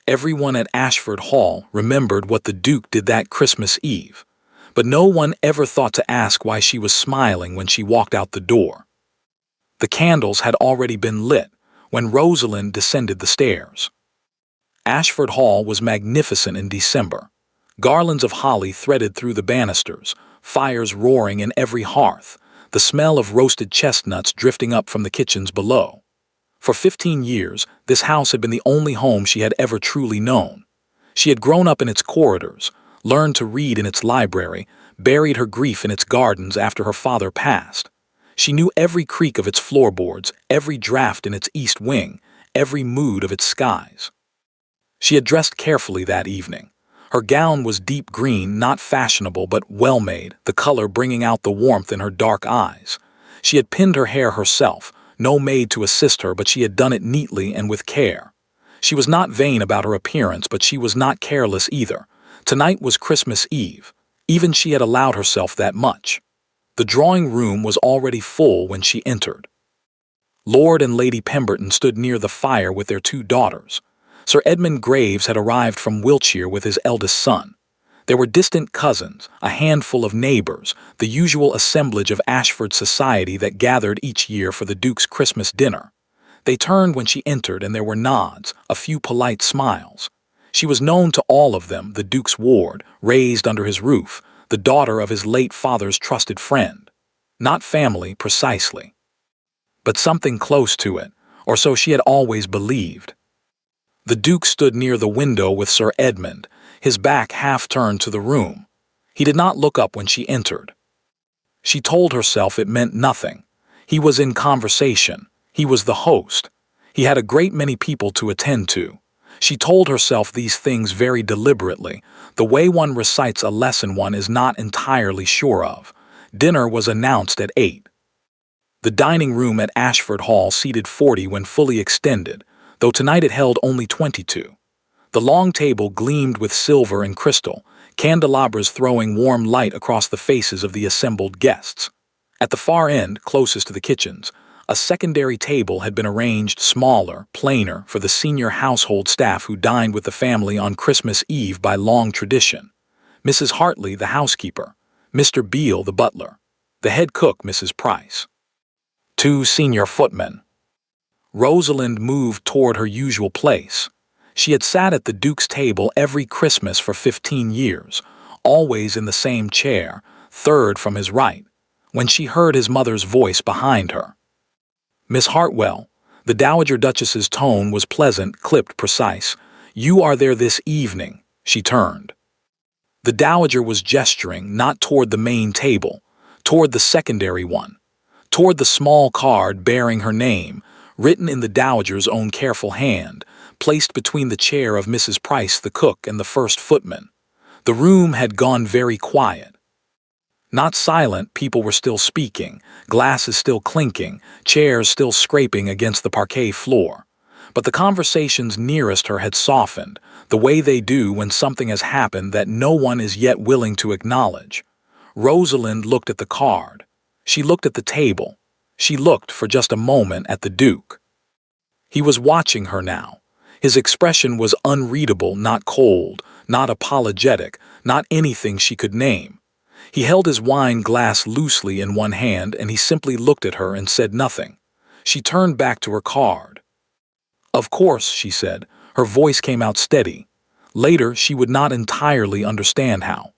Everyone at Ashford Hall remembered what the Duke did that Christmas Eve, but no one ever thought to ask why she was smiling when she walked out the door. The candles had already been lit when Rosalind descended the stairs. Ashford Hall was magnificent in December. Garlands of holly threaded through the banisters, fires roaring in every hearth, the smell of roasted chestnuts drifting up from the kitchens below. For 15 years, this house had been the only home she had ever truly known. She had grown up in its corridors, learned to read in its library, buried her grief in its gardens after her father passed. She knew every creak of its floorboards, every draft in its east wing, every mood of its skies. She had dressed carefully that evening. Her gown was deep green, not fashionable but well-made, the color bringing out the warmth in her dark eyes. She had pinned her hair herself, no maid to assist her, but she had done it neatly and with care. She was not vain about her appearance, but she was not careless either. Tonight was Christmas Eve. Even she had allowed herself that much. The drawing room was already full when she entered. Lord and Lady Pemberton stood near the fire with their 2 daughters. Sir Edmund Graves had arrived from Wiltshire with his eldest son. There were distant cousins, a handful of neighbors, the usual assemblage of Ashford society that gathered each year for the Duke's Christmas dinner. They turned when she entered, and there were nods, a few polite smiles. She was known to all of them, the Duke's ward, raised under his roof, the daughter of his late father's trusted friend. Not family, precisely, but something close to it, or so she had always believed. The Duke stood near the window with Sir Edmund, his back half turned to the room. He did not look up when she entered. She told herself it meant nothing. He was in conversation. He was the host. He had a great many people to attend to. She told herself these things very deliberately, the way one recites a lesson one is not entirely sure of. Dinner was announced at 8. The dining room at Ashford Hall seated 40 when fully extended, though tonight it held only 22. The long table gleamed with silver and crystal, candelabras throwing warm light across the faces of the assembled guests. At the far end, closest to the kitchens, a secondary table had been arranged smaller, plainer, for the senior household staff who dined with the family on Christmas Eve by long tradition. Mrs. Hartley, the housekeeper, Mr. Beale, the butler, the head cook, Mrs. Price, 2 senior footmen. Rosalind moved toward her usual place. She had sat at the Duke's table every Christmas for 15 years, always in the same chair, third from his right, when she heard his mother's voice behind her. Miss Hartwell, the Dowager Duchess's tone was pleasant, clipped, precise. You are there this evening, she turned. The Dowager was gesturing not toward the main table, toward the secondary one, toward the small card bearing her name, written in the Dowager's own careful hand, placed between the chair of Mrs. Price, the cook, and the first footman. The room had gone very quiet. Not silent, people were still speaking, glasses still clinking, chairs still scraping against the parquet floor. But the conversations nearest her had softened, the way they do when something has happened that no one is yet willing to acknowledge. Rosalind looked at the card. She looked at the table. She looked for just a moment at the Duke. He was watching her now. His expression was unreadable, not cold, not apologetic, not anything she could name. He held his wine glass loosely in one hand, and he simply looked at her and said nothing. She turned back to her card. Of course, she said. Her voice came out steady. Later, she would not entirely understand how.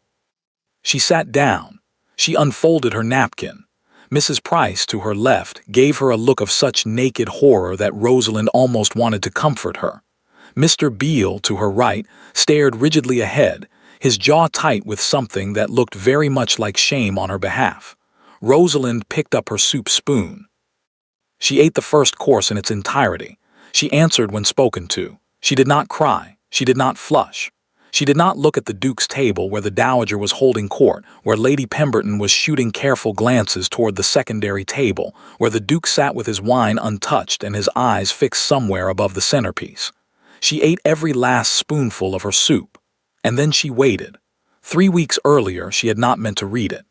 She sat down. She unfolded her napkin. Mrs. Price, to her left, gave her a look of such naked horror that Rosalind almost wanted to comfort her. Mr. Beale, to her right, stared rigidly ahead, his jaw tight with something that looked very much like shame on her behalf. Rosalind picked up her soup spoon. She ate the first course in its entirety. She answered when spoken to. She did not cry. She did not flush. She did not look at the Duke's table where the Dowager was holding court, where Lady Pemberton was shooting careful glances toward the secondary table, where the Duke sat with his wine untouched and his eyes fixed somewhere above the centerpiece. She ate every last spoonful of her soup. And then she waited. 3 weeks earlier, she had not meant to read it.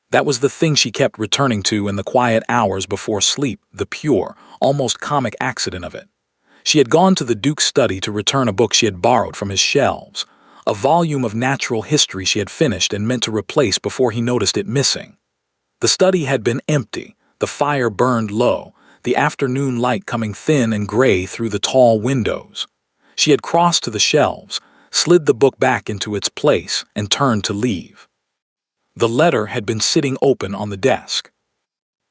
That was the thing she kept returning to in the quiet hours before sleep, the pure, almost comic accident of it. She had gone to the Duke's study to return a book she had borrowed from his shelves, a volume of natural history she had finished and meant to replace before he noticed it missing. The study had been empty, the fire burned low, the afternoon light coming thin and gray through the tall windows. She had crossed to the shelves, slid the book back into its place, and turned to leave. The letter had been sitting open on the desk.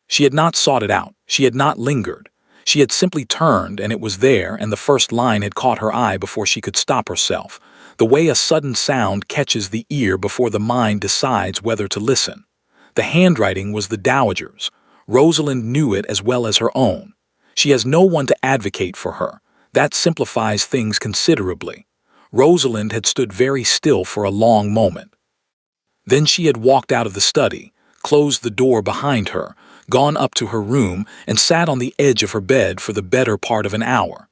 She had not sought it out, she had not lingered. She had simply turned, and it was there, and the first line had caught her eye before she could stop herself, the way a sudden sound catches the ear before the mind decides whether to listen. The handwriting was the dowager's. Rosalind knew it as well as her own. She has no one to advocate for her. That simplifies things considerably. Rosalind had stood very still for a long moment. Then she had walked out of the study, closed the door behind her, gone up to her room, and sat on the edge of her bed for the better part of an hour.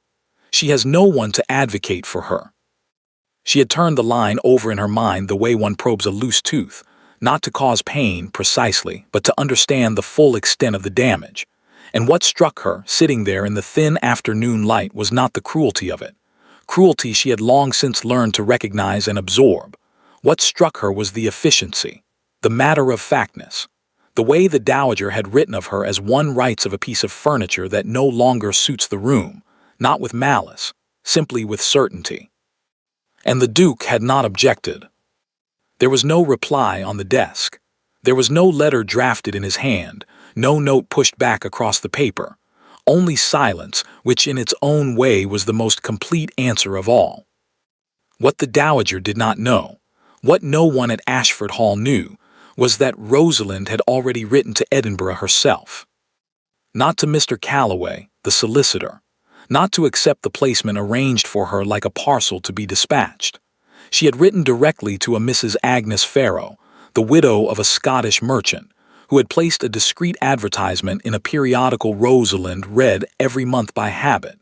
She has no one to advocate for her. She had turned the line over in her mind the way one probes a loose tooth, not to cause pain precisely, but to understand the full extent of the damage. And what struck her, sitting there in the thin afternoon light, was not the cruelty of it. Cruelty she had long since learned to recognize and absorb. What struck her was the efficiency, the matter-of-factness, the way the dowager had written of her as one writes of a piece of furniture that no longer suits the room, not with malice, simply with certainty. And the Duke had not objected. There was no reply on the desk. There was no letter drafted in his hand, no note pushed back across the paper. Only silence, which in its own way was the most complete answer of all. What the dowager did not know, what no one at Ashford Hall knew, was that Rosalind had already written to Edinburgh herself. Not to Mr. Calloway, the solicitor, not to accept the placement arranged for her like a parcel to be dispatched. She had written directly to a Mrs. Agnes Farrow, the widow of a Scottish merchant, who had placed a discreet advertisement in a periodical Rosalind read every month by habit.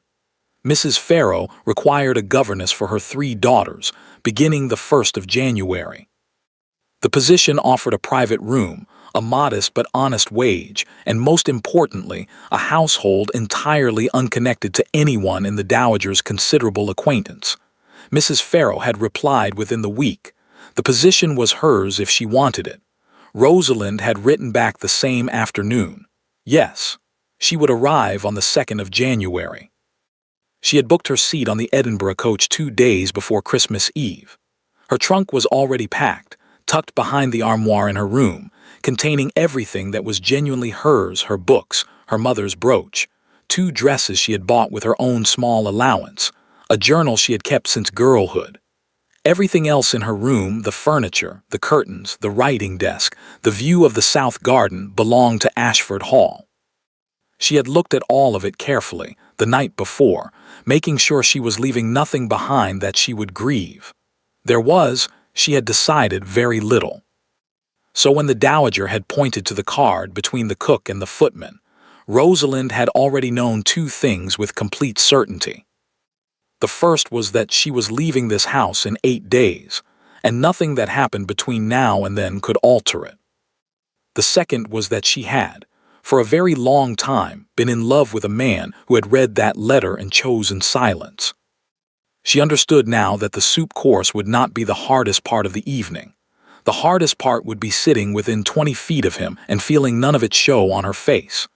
Mrs. Farrow required a governess for her 3 daughters, beginning the 1st of January. The position offered a private room, a modest but honest wage, and most importantly, a household entirely unconnected to anyone in the dowager's considerable acquaintance. Mrs. Farrow had replied within the week. The position was hers if she wanted it. Rosalind had written back the same afternoon. Yes, she would arrive on the 2nd of January. She had booked her seat on the Edinburgh coach 2 days before Christmas Eve. Her trunk was already packed, tucked behind the armoire in her room, containing everything that was genuinely hers, her books, her mother's brooch, 2 dresses she had bought with her own small allowance, a journal she had kept since girlhood. Everything else in her room, the furniture, the curtains, the writing desk, the view of the south garden, belonged to Ashford Hall. She had looked at all of it carefully, the night before, making sure she was leaving nothing behind that she would grieve. There was, she had decided, very little. So when the dowager had pointed to the card between the cook and the footman, Rosalind had already known 2 things with complete certainty. The first was that she was leaving this house in 8 days, and nothing that happened between now and then could alter it. The second was that she had, for a very long time, been in love with a man who had read that letter and chosen silence. She understood now that the soup course would not be the hardest part of the evening. The hardest part would be sitting within 20 feet of him and feeling none of it show on her face.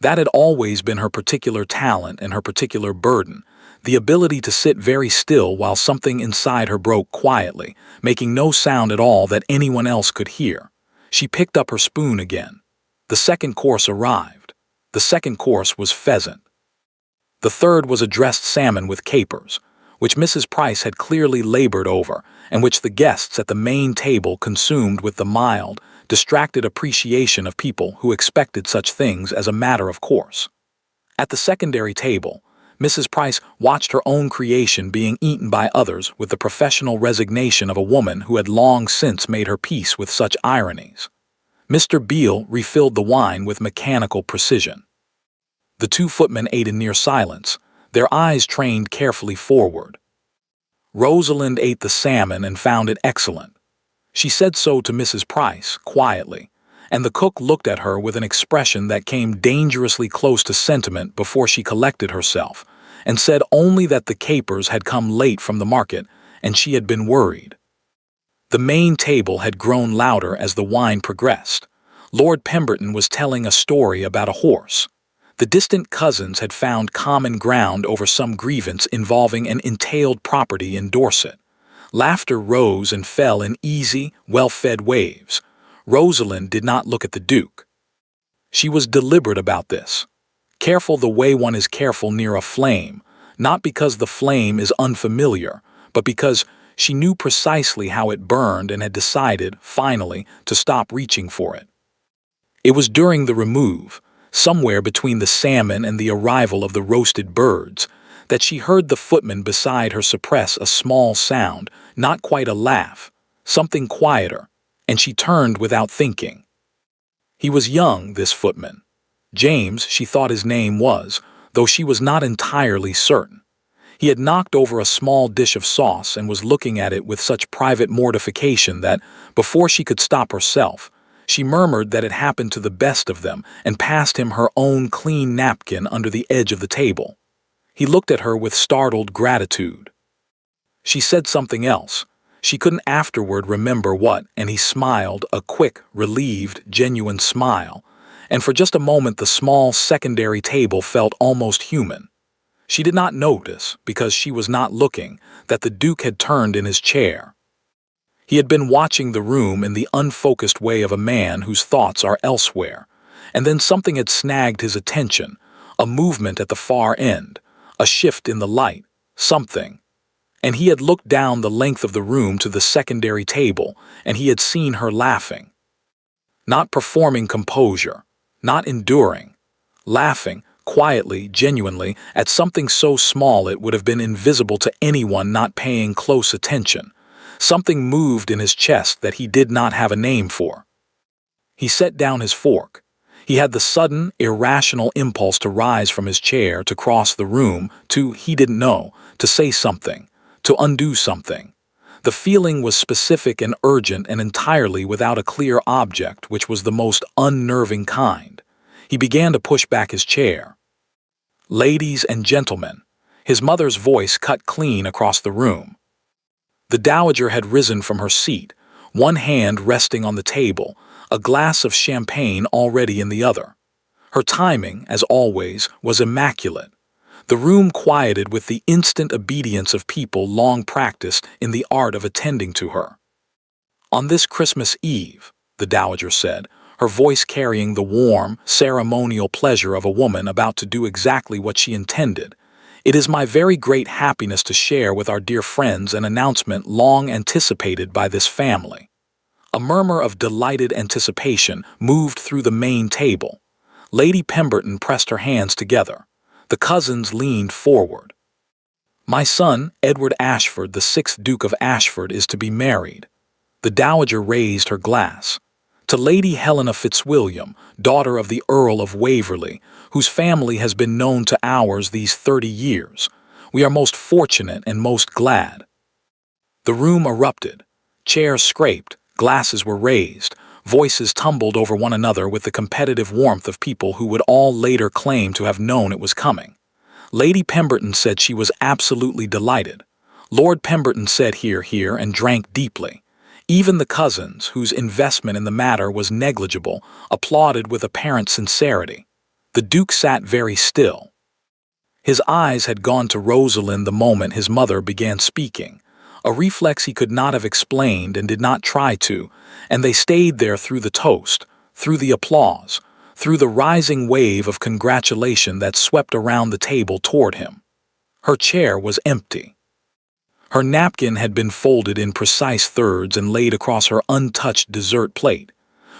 That had always been her particular talent and her particular burden, the ability to sit very still while something inside her broke quietly, making no sound at all that anyone else could hear. She picked up her spoon again. The second course arrived. The second course was pheasant. The third was a dressed salmon with capers, which Mrs. Price had clearly labored over, and which the guests at the main table consumed with the mild, distracted appreciation of people who expected such things as a matter of course. At the secondary table, Mrs. Price watched her own creation being eaten by others with the professional resignation of a woman who had long since made her peace with such ironies. Mr. Beale refilled the wine with mechanical precision. The 2 footmen ate in near silence, their eyes trained carefully forward. Rosalind ate the salmon and found it excellent. She said so to Mrs. Price, quietly, and the cook looked at her with an expression that came dangerously close to sentiment before she collected herself, and said only that the capers had come late from the market, and she had been worried. The main table had grown louder as the wine progressed. Lord Pemberton was telling a story about a horse. The distant cousins had found common ground over some grievance involving an entailed property in Dorset. Laughter rose and fell in easy, well-fed waves. Rosalind did not look at the Duke. She was deliberate about this, careful the way one is careful near a flame, not because the flame is unfamiliar, but because she knew precisely how it burned and had decided, finally, to stop reaching for it. It was during the remove, somewhere between the salmon and the arrival of the roasted birds, that she heard the footman beside her suppress a small sound, not quite a laugh, something quieter, and she turned without thinking. He was young, this footman. James, she thought his name was, though she was not entirely certain. He had knocked over a small dish of sauce and was looking at it with such private mortification that, before she could stop herself, she murmured that it happened to the best of them and passed him her own clean napkin under the edge of the table. He looked at her with startled gratitude. She said something else. She couldn't afterward remember what, and he smiled, a quick, relieved, genuine smile, and for just a moment the small secondary table felt almost human. She did not notice, because she was not looking, that the Duke had turned in his chair. He had been watching the room in the unfocused way of a man whose thoughts are elsewhere, and then something had snagged his attention, a movement at the far end, a shift in the light, something. And he had looked down the length of the room to the secondary table, and he had seen her laughing. Not performing composure, not enduring, laughing, quietly, genuinely, at something so small it would have been invisible to anyone not paying close attention. Something moved in his chest that he did not have a name for. He set down his fork. He had the sudden, irrational impulse to rise from his chair, to cross the room, he didn't know, to say something, to undo something. The feeling was specific and urgent and entirely without a clear object, which was the most unnerving kind. He began to push back his chair. "Ladies and gentlemen," his mother's voice cut clean across the room. The dowager had risen from her seat, one hand resting on the table, a glass of champagne already in the other. Her timing, as always, was immaculate. The room quieted with the instant obedience of people long practiced in the art of attending to her. "On this Christmas Eve," the dowager said, her voice carrying the warm, ceremonial pleasure of a woman about to do exactly what she intended, "it is my very great happiness to share with our dear friends an announcement long anticipated by this family." A murmur of delighted anticipation moved through the main table. Lady Pemberton pressed her hands together. The cousins leaned forward. "My son, Edward Ashford, the 6th Duke of Ashford, is to be married." The dowager raised her glass. "To Lady Helena Fitzwilliam, daughter of the Earl of Waverley, whose family has been known to ours these 30 years. We are most fortunate and most glad." The room erupted. Chairs scraped, glasses were raised, voices tumbled over one another with the competitive warmth of people who would all later claim to have known it was coming. Lady Pemberton said she was absolutely delighted. Lord Pemberton said hear, hear, and drank deeply. Even the cousins, whose investment in the matter was negligible, applauded with apparent sincerity. The Duke sat very still. His eyes had gone to Rosalind the moment his mother began speaking, a reflex he could not have explained and did not try to, and they stayed there through the toast, through the applause, through the rising wave of congratulation that swept around the table toward him. Her chair was empty. Her napkin had been folded in precise thirds and laid across her untouched dessert plate.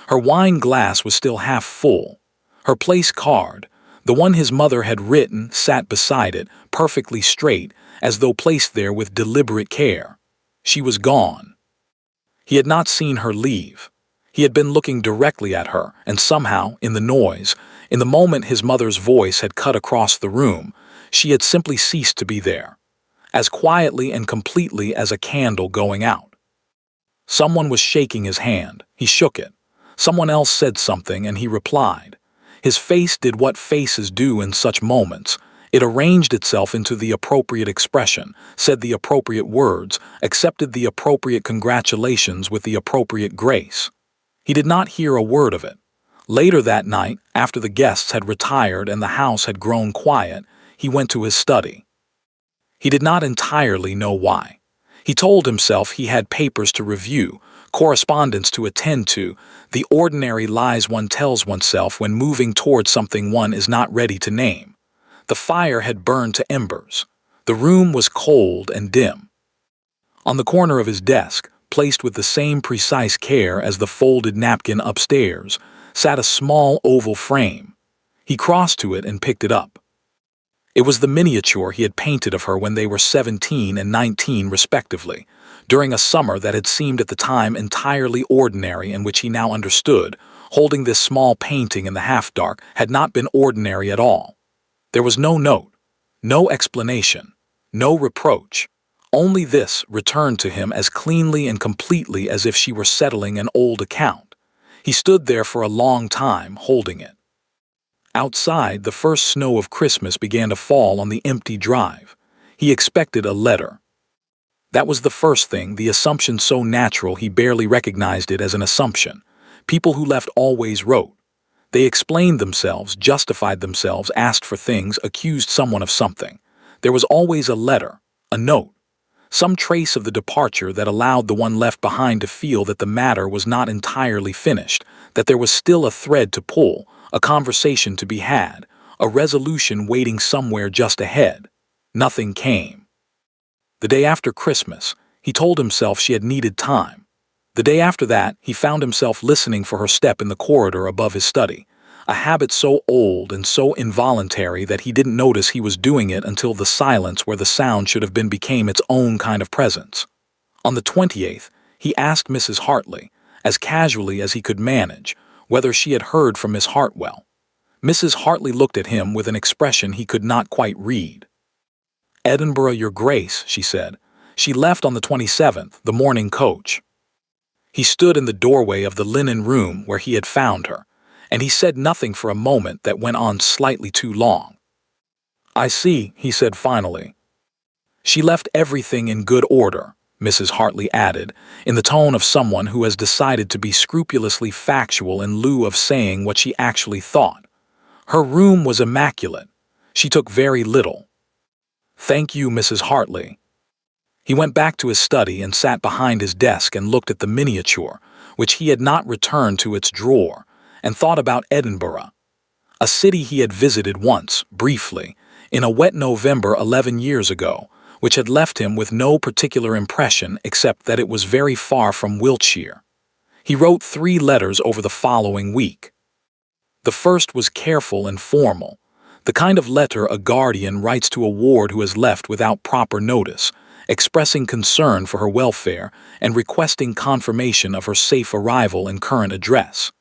Her wine glass was still half full. Her place card, the one his mother had written, sat beside it, perfectly straight, as though placed there with deliberate care. She was gone. He had not seen her leave. He had been looking directly at her, and somehow, in the noise, in the moment his mother's voice had cut across the room, she had simply ceased to be there, as quietly and completely as a candle going out. Someone was shaking his hand. He shook it. Someone else said something, and he replied. His face did what faces do in such moments, It arranged itself into the appropriate expression, said the appropriate words, accepted the appropriate congratulations with the appropriate grace. He did not hear a word of it. Later that night, after the guests had retired and the house had grown quiet, he went to his study. He did not entirely know why. He told himself he had papers to review, correspondence to attend to, the ordinary lies one tells oneself when moving towards something one is not ready to name. The fire had burned to embers. The room was cold and dim. On the corner of his desk, placed with the same precise care as the folded napkin upstairs, sat a small oval frame. He crossed to it and picked it up. It was the miniature he had painted of her when they were 17 and 19 respectively, during a summer that had seemed at the time entirely ordinary and which he now understood, holding this small painting in the half-dark, had not been ordinary at all. There was no note, no explanation, no reproach. Only this returned to him as cleanly and completely as if she were settling an old account. He stood there for a long time, holding it. Outside, the first snow of Christmas began to fall on the empty drive. He expected a letter. That was the first thing, the assumption so natural he barely recognized it as an assumption. People who left always wrote. They explained themselves, justified themselves, asked for things, accused someone of something. There was always a letter, a note, some trace of the departure that allowed the one left behind to feel that the matter was not entirely finished, that there was still a thread to pull, a conversation to be had, a resolution waiting somewhere just ahead. Nothing came. The day after Christmas, he told himself she had needed time. The day after that, he found himself listening for her step in the corridor above his study, a habit so old and so involuntary that he didn't notice he was doing it until the silence where the sound should have been became its own kind of presence. On the 28th, he asked Mrs. Hartley, as casually as he could manage, whether she had heard from Miss Hartwell. Mrs. Hartley looked at him with an expression he could not quite read. "Edinburgh, Your Grace," she said. "She left on the 27th, the morning coach." He stood in the doorway of the linen room where he had found her, and he said nothing for a moment that went on slightly too long. "I see," he said finally. "She left everything in good order," Mrs. Hartley added, in the tone of someone who has decided to be scrupulously factual in lieu of saying what she actually thought. "Her room was immaculate. She took very little." "Thank you, Mrs. Hartley." He went back to his study and sat behind his desk and looked at the miniature, which he had not returned to its drawer, and thought about Edinburgh, a city he had visited once, briefly, in a wet November 11 years ago, which had left him with no particular impression except that it was very far from Wiltshire. He wrote 3 letters over the following week. The first was careful and formal, the kind of letter a guardian writes to a ward who has left without proper notice, expressing concern for her welfare and requesting confirmation of her safe arrival and current address.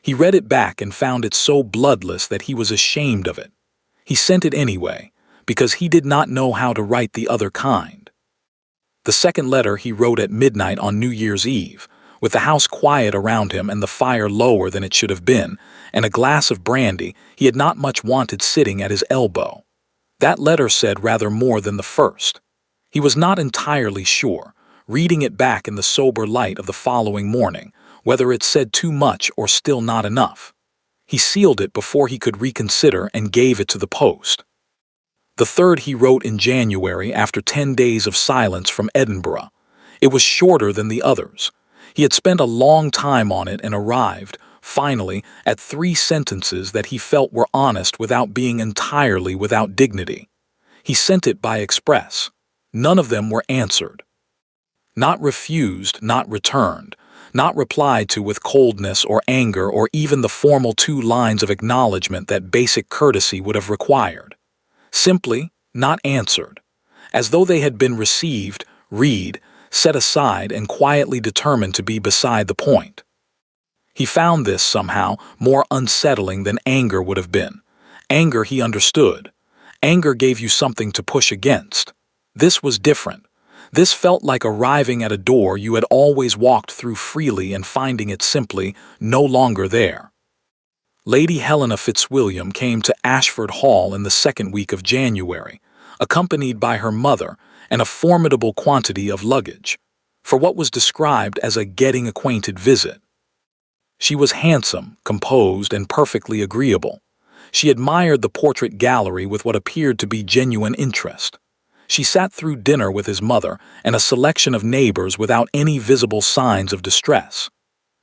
He read it back and found it so bloodless that he was ashamed of it. He sent it anyway, because he did not know how to write the other kind. The second letter he wrote at midnight on New Year's Eve, with the house quiet around him and the fire lower than it should have been, and a glass of brandy he had not much wanted sitting at his elbow. That letter said rather more than the first. He was not entirely sure, reading it back in the sober light of the following morning, whether it said too much or still not enough. He sealed it before he could reconsider and gave it to the post. The third he wrote in January after 10 days of silence from Edinburgh. It was shorter than the others. He had spent a long time on it and arrived, finally, at 3 sentences that he felt were honest without being entirely without dignity. He sent it by express. None of them were answered. Not refused, not returned, not replied to with coldness or anger or even the formal 2 lines of acknowledgement that basic courtesy would have required. Simply not answered, as though they had been received, read, set aside, and quietly determined to be beside the point. He found this, somehow, more unsettling than anger would have been. Anger he understood. Anger gave you something to push against. This was different. This felt like arriving at a door you had always walked through freely and finding it simply no longer there. Lady Helena Fitzwilliam came to Ashford Hall in the second week of January, accompanied by her mother and a formidable quantity of luggage, for what was described as a getting acquainted visit. She was handsome, composed, and perfectly agreeable. She admired the portrait gallery with what appeared to be genuine interest. She sat through dinner with his mother and a selection of neighbors without any visible signs of distress.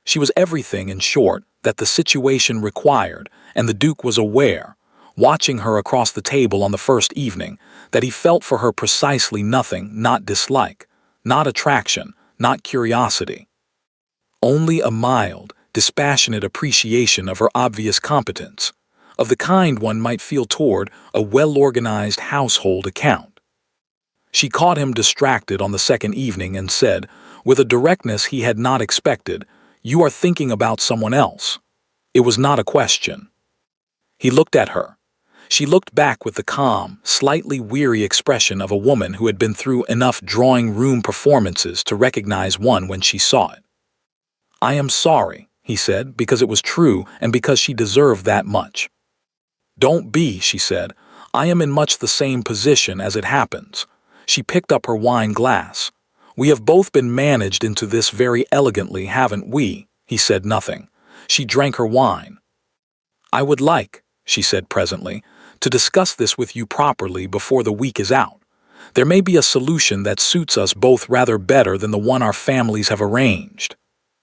She was everything, in short, that the situation required, and the Duke was aware, watching her across the table on the first evening, that he felt for her precisely nothing, not dislike, not attraction, not curiosity. Only a mild, dispassionate appreciation of her obvious competence, of the kind one might feel toward a well-organized household account. She caught him distracted on the second evening and said, with a directness he had not expected, "You are thinking about someone else." It was not a question. He looked at her. She looked back with the calm, slightly weary expression of a woman who had been through enough drawing-room performances to recognize one when she saw it. "I am sorry," he said, because it was true and because she deserved that much. "Don't be," she said. "I am in much the same position as it happens." She picked up her wine glass. "We have both been managed into this very elegantly, haven't we?" He said nothing. She drank her wine. "I would like," she said presently, "to discuss this with you properly before the week is out. There may be a solution that suits us both rather better than the one our families have arranged."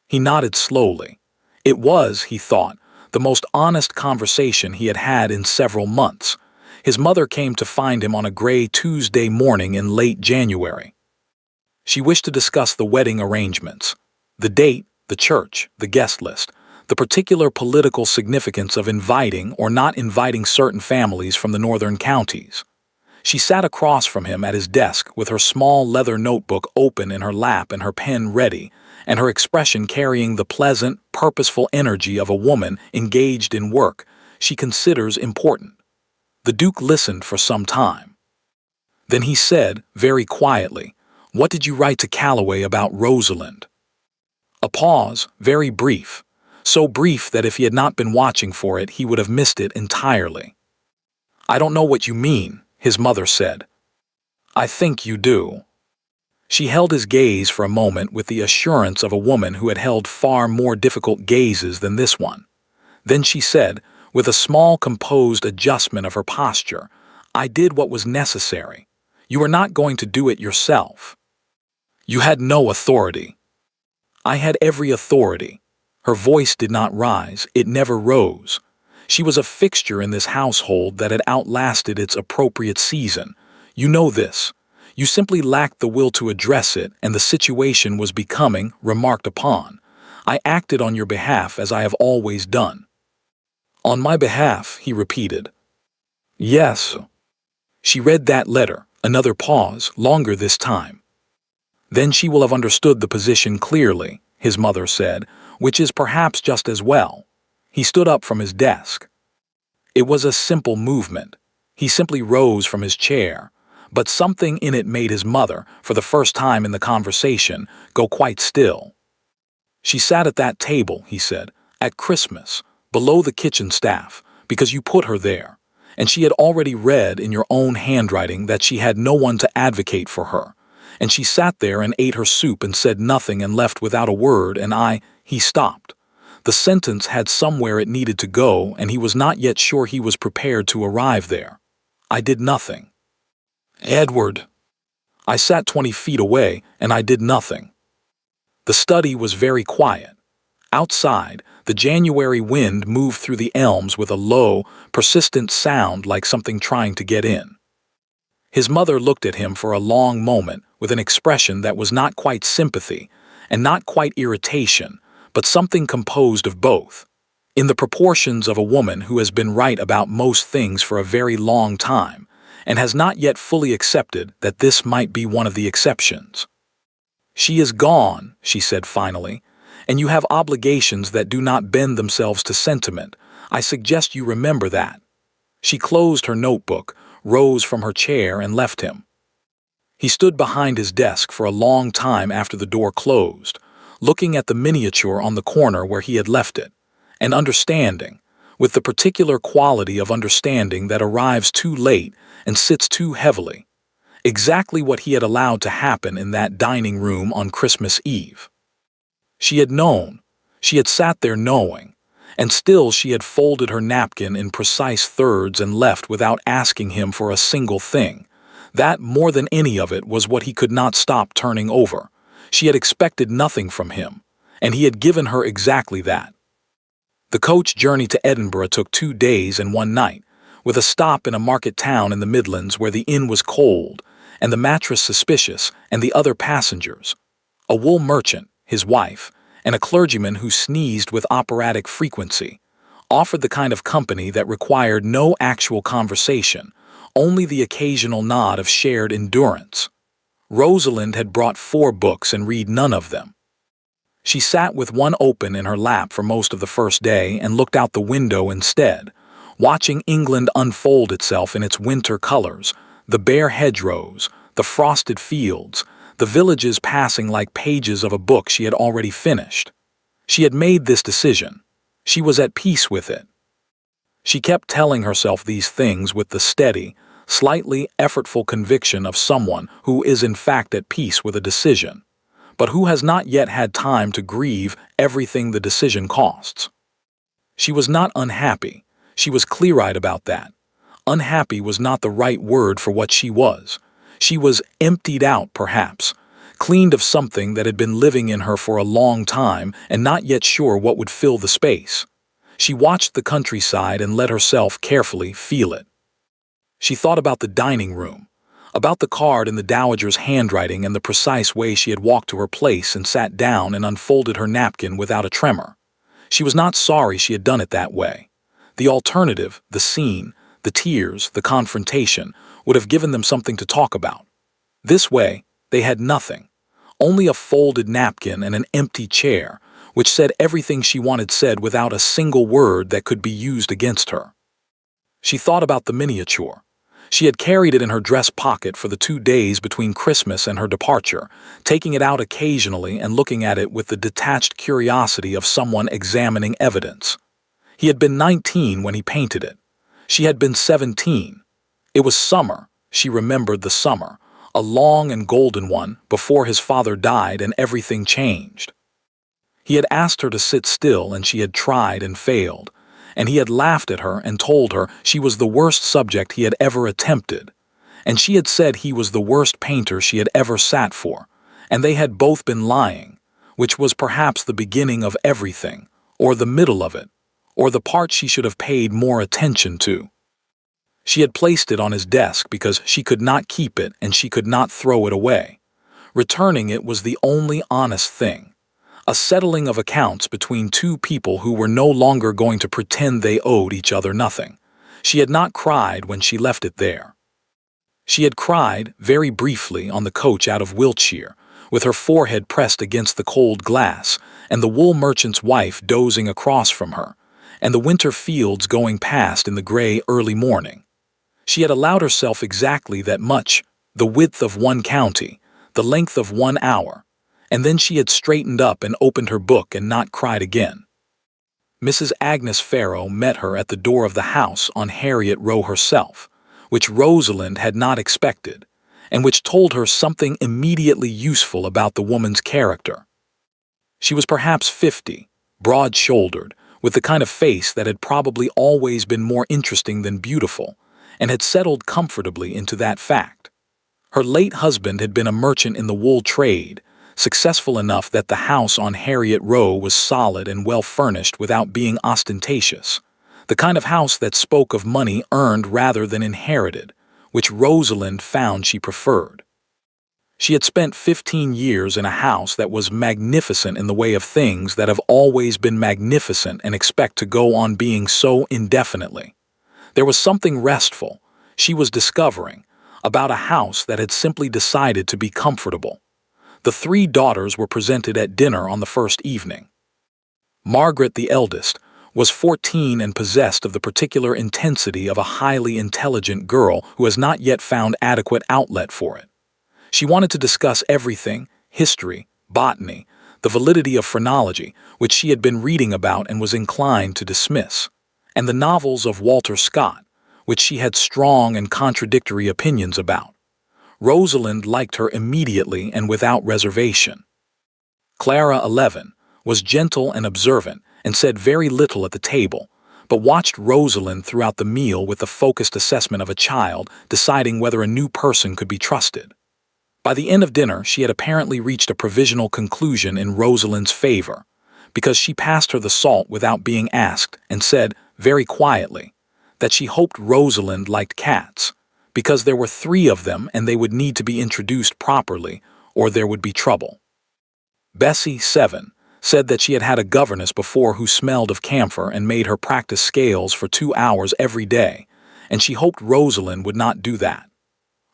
He nodded slowly. It was, he thought, the most honest conversation he had had in several months. His mother came to find him on a gray Tuesday morning in late January. She wished to discuss the wedding arrangements, the date, the church, the guest list, the particular political significance of inviting or not inviting certain families from the northern counties. She sat across from him at his desk with her small leather notebook open in her lap and her pen ready, and her expression carrying the pleasant, purposeful energy of a woman engaged in work she considers important. The Duke listened for some time. Then he said, very quietly, "What did you write to Calloway about Rosalind?" A pause, very brief, so brief that if he had not been watching for it, he would have missed it entirely. "I don't know what you mean," his mother said. "I think you do." She held his gaze for a moment with the assurance of a woman who had held far more difficult gazes than this one. Then she said, with a small composed adjustment of her posture, "I did what was necessary. You were not going to do it yourself." "You had no authority." "I had every authority." Her voice did not rise, it never rose. She was a fixture in this household that had outlasted its appropriate season. You know this. You simply lacked the will to address it, and the situation was becoming remarked upon. I acted on your behalf as I have always done. "On my behalf," he repeated. "Yes." She read that letter, another pause, longer this time. "Then she will have understood the position clearly," his mother said, "which is perhaps just as well." He stood up from his desk. It was a simple movement. He simply rose from his chair, but something in it made his mother, for the first time in the conversation, go quite still. "She sat at that table," he said, "at Christmas, below the kitchen staff, because you put her there, and she had already read in your own handwriting that she had no one to advocate for her, and she sat there and ate her soup and said nothing and left without a word, and He stopped. The sentence had somewhere it needed to go, and he was not yet sure he was prepared to arrive there. I did nothing. Edward. I sat 20 feet away, and I did nothing. The study was very quiet. Outside, the January wind moved through the elms with a low, persistent sound like something trying to get in. His mother looked at him for a long moment with an expression that was not quite sympathy and not quite irritation, but something composed of both, in the proportions of a woman who has been right about most things for a very long time and has not yet fully accepted that this might be one of the exceptions. "She is gone," she said finally, "and you have obligations that do not bend themselves to sentiment. I suggest you remember that." She closed her notebook, rose from her chair, and left him. He stood behind his desk for a long time after the door closed, looking at the miniature on the corner where he had left it, and understanding, with the particular quality of understanding that arrives too late and sits too heavily. Exactly what he had allowed to happen in that dining room on Christmas Eve. She had known. She had sat there knowing. And still she had folded her napkin in precise thirds and left without asking him for a single thing. That, more than any of it, was what he could not stop turning over. She had expected nothing from him, and he had given her exactly that. The coach journey to Edinburgh took 2 days and 1 night, with a stop in a market town in the Midlands where the inn was cold, and the mattress suspicious, and the other passengers. A wool merchant, his wife, and a clergyman who sneezed with operatic frequency, offered the kind of company that required no actual conversation, only the occasional nod of shared endurance. Rosalind had brought 4 books and read none of them. She sat with one open in her lap for most of the first day and looked out the window instead, watching England unfold itself in its winter colors, the bare hedgerows, the frosted fields, the villages passing like pages of a book she had already finished. She had made this decision. She was at peace with it. She kept telling herself these things with the steady, slightly effortful conviction of someone who is in fact at peace with a decision, but who has not yet had time to grieve everything the decision costs. She was not unhappy. She was clear-eyed about that. Unhappy was not the right word for what she was. She was emptied out, perhaps, cleaned of something that had been living in her for a long time and not yet sure what would fill the space. She watched the countryside and let herself carefully feel it. She thought about the dining room, about the card in the dowager's handwriting and the precise way she had walked to her place and sat down and unfolded her napkin without a tremor. She was not sorry she had done it that way. The alternative, the scene, the tears, the confrontation, would have given them something to talk about. This way, they had nothing. Only a folded napkin and an empty chair, which said everything she wanted said without a single word that could be used against her. She thought about the miniature. She had carried it in her dress pocket for the 2 days between Christmas and her departure, taking it out occasionally and looking at it with the detached curiosity of someone examining evidence. He had been 19 when he painted it. She had been 17. It was summer. She remembered the summer, a long and golden one before his father died and everything changed. He had asked her to sit still and she had tried and failed, and he had laughed at her and told her she was the worst subject he had ever attempted, and she had said he was the worst painter she had ever sat for, and they had both been lying, which was perhaps the beginning of everything, or the middle of it, or the part she should have paid more attention to. She had placed it on his desk because she could not keep it and she could not throw it away. Returning it was the only honest thing. A settling of accounts between 2 people who were no longer going to pretend they owed each other nothing. She had not cried when she left it there. She had cried, very briefly, on the coach out of Wiltshire, with her forehead pressed against the cold glass, and the wool merchant's wife dozing across from her, and the winter fields going past in the gray early morning. She had allowed herself exactly that much, the width of 1 county, the length of 1 hour, and then she had straightened up and opened her book and not cried again. Mrs. Agnes Farrow met her at the door of the house on Harriet Row herself, which Rosalind had not expected, and which told her something immediately useful about the woman's character. She was perhaps 50, broad-shouldered, with the kind of face that had probably always been more interesting than beautiful, and had settled comfortably into that fact. Her late husband had been a merchant in the wool trade, successful enough that the house on Harriet Row was solid and well furnished without being ostentatious, the kind of house that spoke of money earned rather than inherited, which Rosalind found she preferred. She had spent 15 years in a house that was magnificent in the way of things that have always been magnificent and expect to go on being so indefinitely. There was something restful, she was discovering, about a house that had simply decided to be comfortable. The 3 daughters were presented at dinner on the first evening. Margaret, the eldest, was 14 and possessed of the particular intensity of a highly intelligent girl who has not yet found adequate outlet for it. She wanted to discuss everything, history, botany, the validity of phrenology, which she had been reading about and was inclined to dismiss. and the novels of Walter Scott, which she had strong and contradictory opinions about. Rosalind liked her immediately and without reservation. Clara, 11, was gentle and observant and said very little at the table, but watched Rosalind throughout the meal with the focused assessment of a child deciding whether a new person could be trusted. By the end of dinner, she had apparently reached a provisional conclusion in Rosalind's favor, because she passed her the salt without being asked and said, very quietly, that she hoped Rosalind liked cats, because there were 3 of them and they would need to be introduced properly, or there would be trouble. Bessie, 7, said that she had had a governess before who smelled of camphor and made her practice scales for 2 hours every day, and she hoped Rosalind would not do that.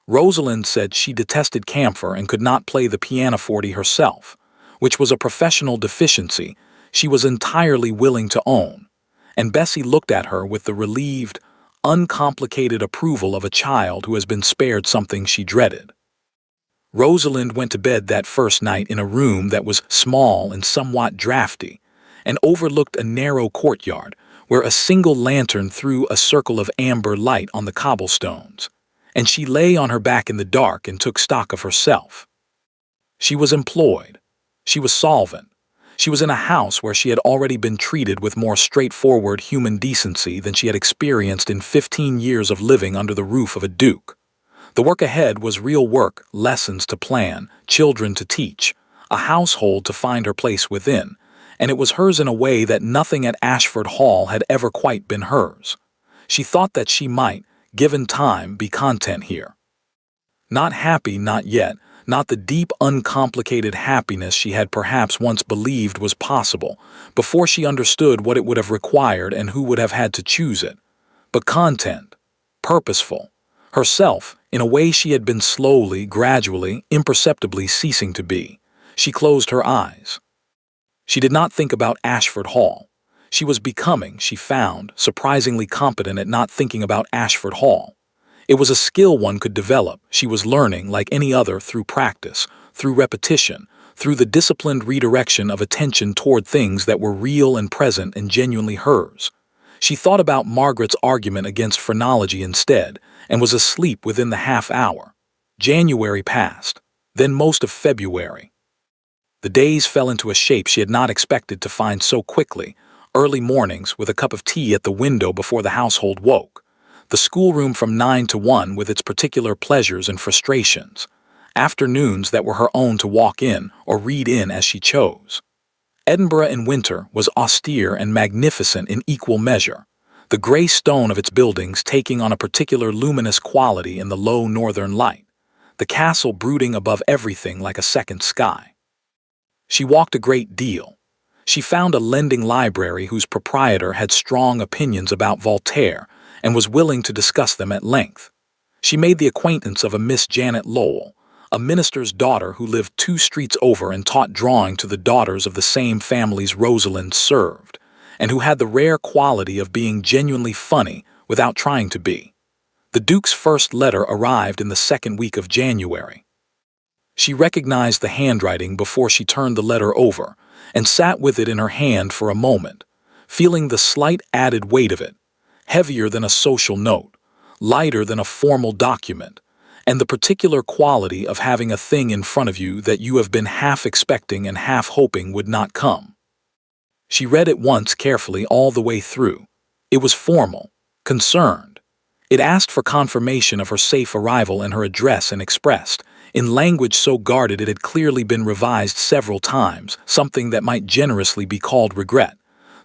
Rosalind said she detested camphor and could not play the pianoforte herself, which was a professional deficiency she was entirely willing to own, and Bessie looked at her with the relieved, uncomplicated approval of a child who has been spared something she dreaded. Rosalind went to bed that first night in a room that was small and somewhat drafty, and overlooked a narrow courtyard where a single lantern threw a circle of amber light on the cobblestones, and she lay on her back in the dark and took stock of herself. She was employed. She was solvent. She was in a house where she had already been treated with more straightforward human decency than she had experienced in 15 years of living under the roof of a duke. The work ahead was real work, lessons to plan, children to teach, a household to find her place within, and it was hers in a way that nothing at Ashford Hall had ever quite been hers. She thought that she might, given time, be content here. Not happy, not yet, not the deep, uncomplicated happiness she had perhaps once believed was possible, before she understood what it would have required and who would have had to choose it, but content, purposeful, herself, in a way she had been slowly, gradually, imperceptibly ceasing to be. She closed her eyes. She did not think about Ashford Hall. She was becoming, she found, surprisingly competent at not thinking about Ashford Hall. It was a skill one could develop. She was learning, like any other, through practice, through repetition, through the disciplined redirection of attention toward things that were real and present and genuinely hers. She thought about Margaret's argument against phrenology instead, and was asleep within the half hour. January passed, then most of February. The days fell into a shape she had not expected to find so quickly. Early mornings with a cup of tea at the window before the household woke. The schoolroom from 9 to 1 with its particular pleasures and frustrations. Afternoons that were her own to walk in or read in as she chose. Edinburgh in winter was austere and magnificent in equal measure, the gray stone of its buildings taking on a particular luminous quality in the low northern light, the castle brooding above everything like a second sky. She walked a great deal. She found a lending library whose proprietor had strong opinions about Voltaire and was willing to discuss them at length. She made the acquaintance of a Miss Janet Lowell, a minister's daughter who lived 2 streets over and taught drawing to the daughters of the same families Rosalind served, and who had the rare quality of being genuinely funny without trying to be. The Duke's first letter arrived in the 2nd week of January. She recognized the handwriting before she turned the letter over, and sat with it in her hand for a moment, feeling the slight added weight of it, heavier than a social note, lighter than a formal document, and the particular quality of having a thing in front of you that you have been half expecting and half hoping would not come. She read it once carefully all the way through. It was formal, concerned. It asked for confirmation of her safe arrival and her address and expressed, in language so guarded it had clearly been revised several times, something that might generously be called regret,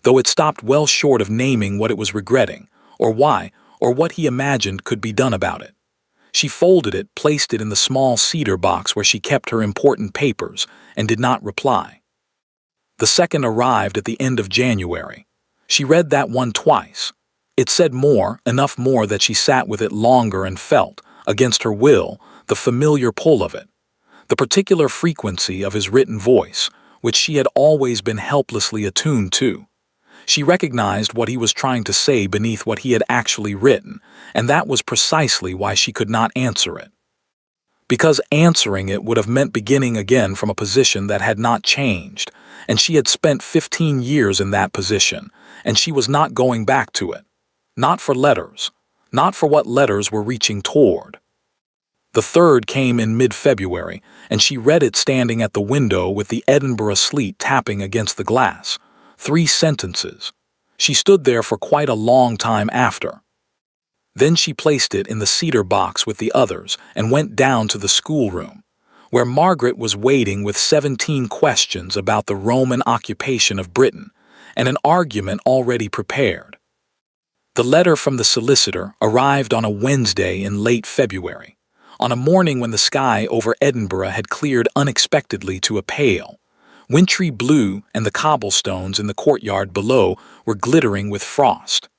though it stopped well short of naming what it was regretting, or why, or what he imagined could be done about it. She folded it, placed it in the small cedar box where she kept her important papers, and did not reply. The second arrived at the end of January. She read that one twice. It said more, enough more that she sat with it longer and felt, against her will, the familiar pull of it, the particular frequency of his written voice, which she had always been helplessly attuned to. She recognized what he was trying to say beneath what he had actually written, and that was precisely why she could not answer it. Because answering it would have meant beginning again from a position that had not changed, and she had spent 15 years in that position, and she was not going back to it. Not for letters. Not for what letters were reaching toward. The third came in mid-February, and she read it standing at the window with the Edinburgh sleet tapping against the glass. 3 sentences. She stood there for quite a long time after. Then she placed it in the cedar box with the others and went down to the schoolroom, where Margaret was waiting with 17 questions about the Roman occupation of Britain and an argument already prepared. The letter from the solicitor arrived on a Wednesday in late February, on a morning when the sky over Edinburgh had cleared unexpectedly to a pale, wintry blue, and the cobblestones in the courtyard below were glittering with frost.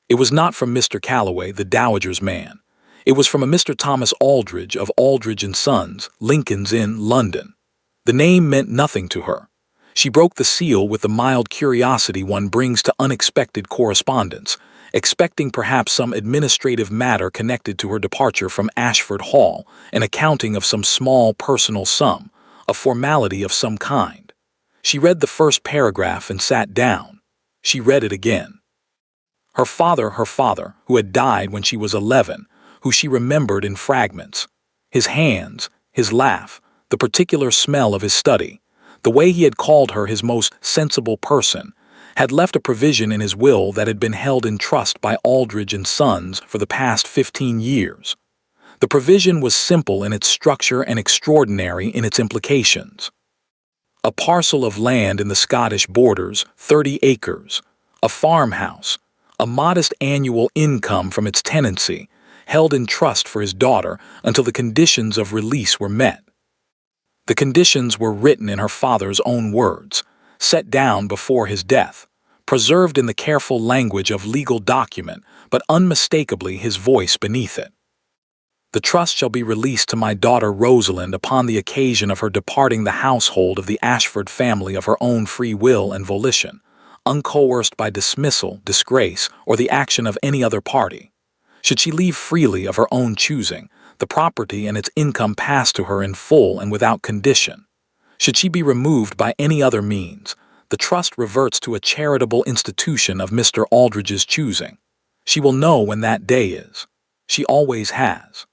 It was not from Mr. Calloway, the dowager's man. It was from a Mr. Thomas Aldridge of Aldridge and Sons, Lincoln's Inn, London. The name meant nothing to her. She broke the seal with the mild curiosity one brings to unexpected correspondence, expecting perhaps some administrative matter connected to her departure from Ashford Hall, an accounting of some small personal sum, a formality of some kind. She read the first paragraph and sat down. She read it again. Her father, who had died when she was 11, who she remembered in fragments. His hands, his laugh, the particular smell of his study, the way he had called her his most sensible person, had left a provision in his will that had been held in trust by Aldridge and Sons for the past 15 years. The provision was simple in its structure and extraordinary in its implications. A parcel of land in the Scottish borders, 30 acres, a farmhouse, a modest annual income from its tenancy, held in trust for his daughter until the conditions of release were met. The conditions were written in her father's own words, set down before his death, preserved in the careful language of legal document, but unmistakably his voice beneath it. The trust shall be released to my daughter Rosalind upon the occasion of her departing the household of the Ashford family of her own free will and volition, uncoerced by dismissal, disgrace, or the action of any other party. Should she leave freely of her own choosing, the property and its income pass to her in full and without condition. Should she be removed by any other means, the trust reverts to a charitable institution of Mr. Aldridge's choosing. She will know when that day is. She always has.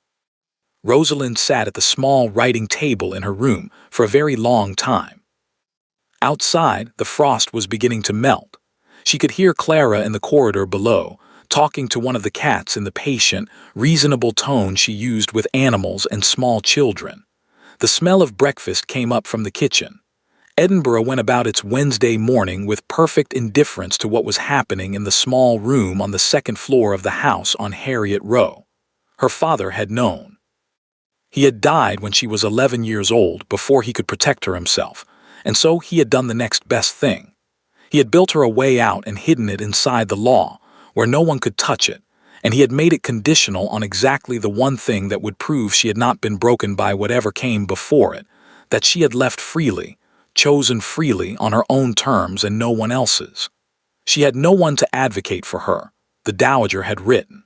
Rosalind sat at the small writing table in her room for a very long time. Outside, the frost was beginning to melt. She could hear Clara in the corridor below, talking to one of the cats in the patient, reasonable tone she used with animals and small children. The smell of breakfast came up from the kitchen. Edinburgh went about its Wednesday morning with perfect indifference to what was happening in the small room on the second floor of the house on Harriet Row. Her father had known. He had died when she was 11 years old, before he could protect her himself, and so he had done the next best thing. He had built her a way out and hidden it inside the law, where no one could touch it, and he had made it conditional on exactly the one thing that would prove she had not been broken by whatever came before it, that she had left freely, chosen freely on her own terms and no one else's. She had no one to advocate for her, the dowager had written.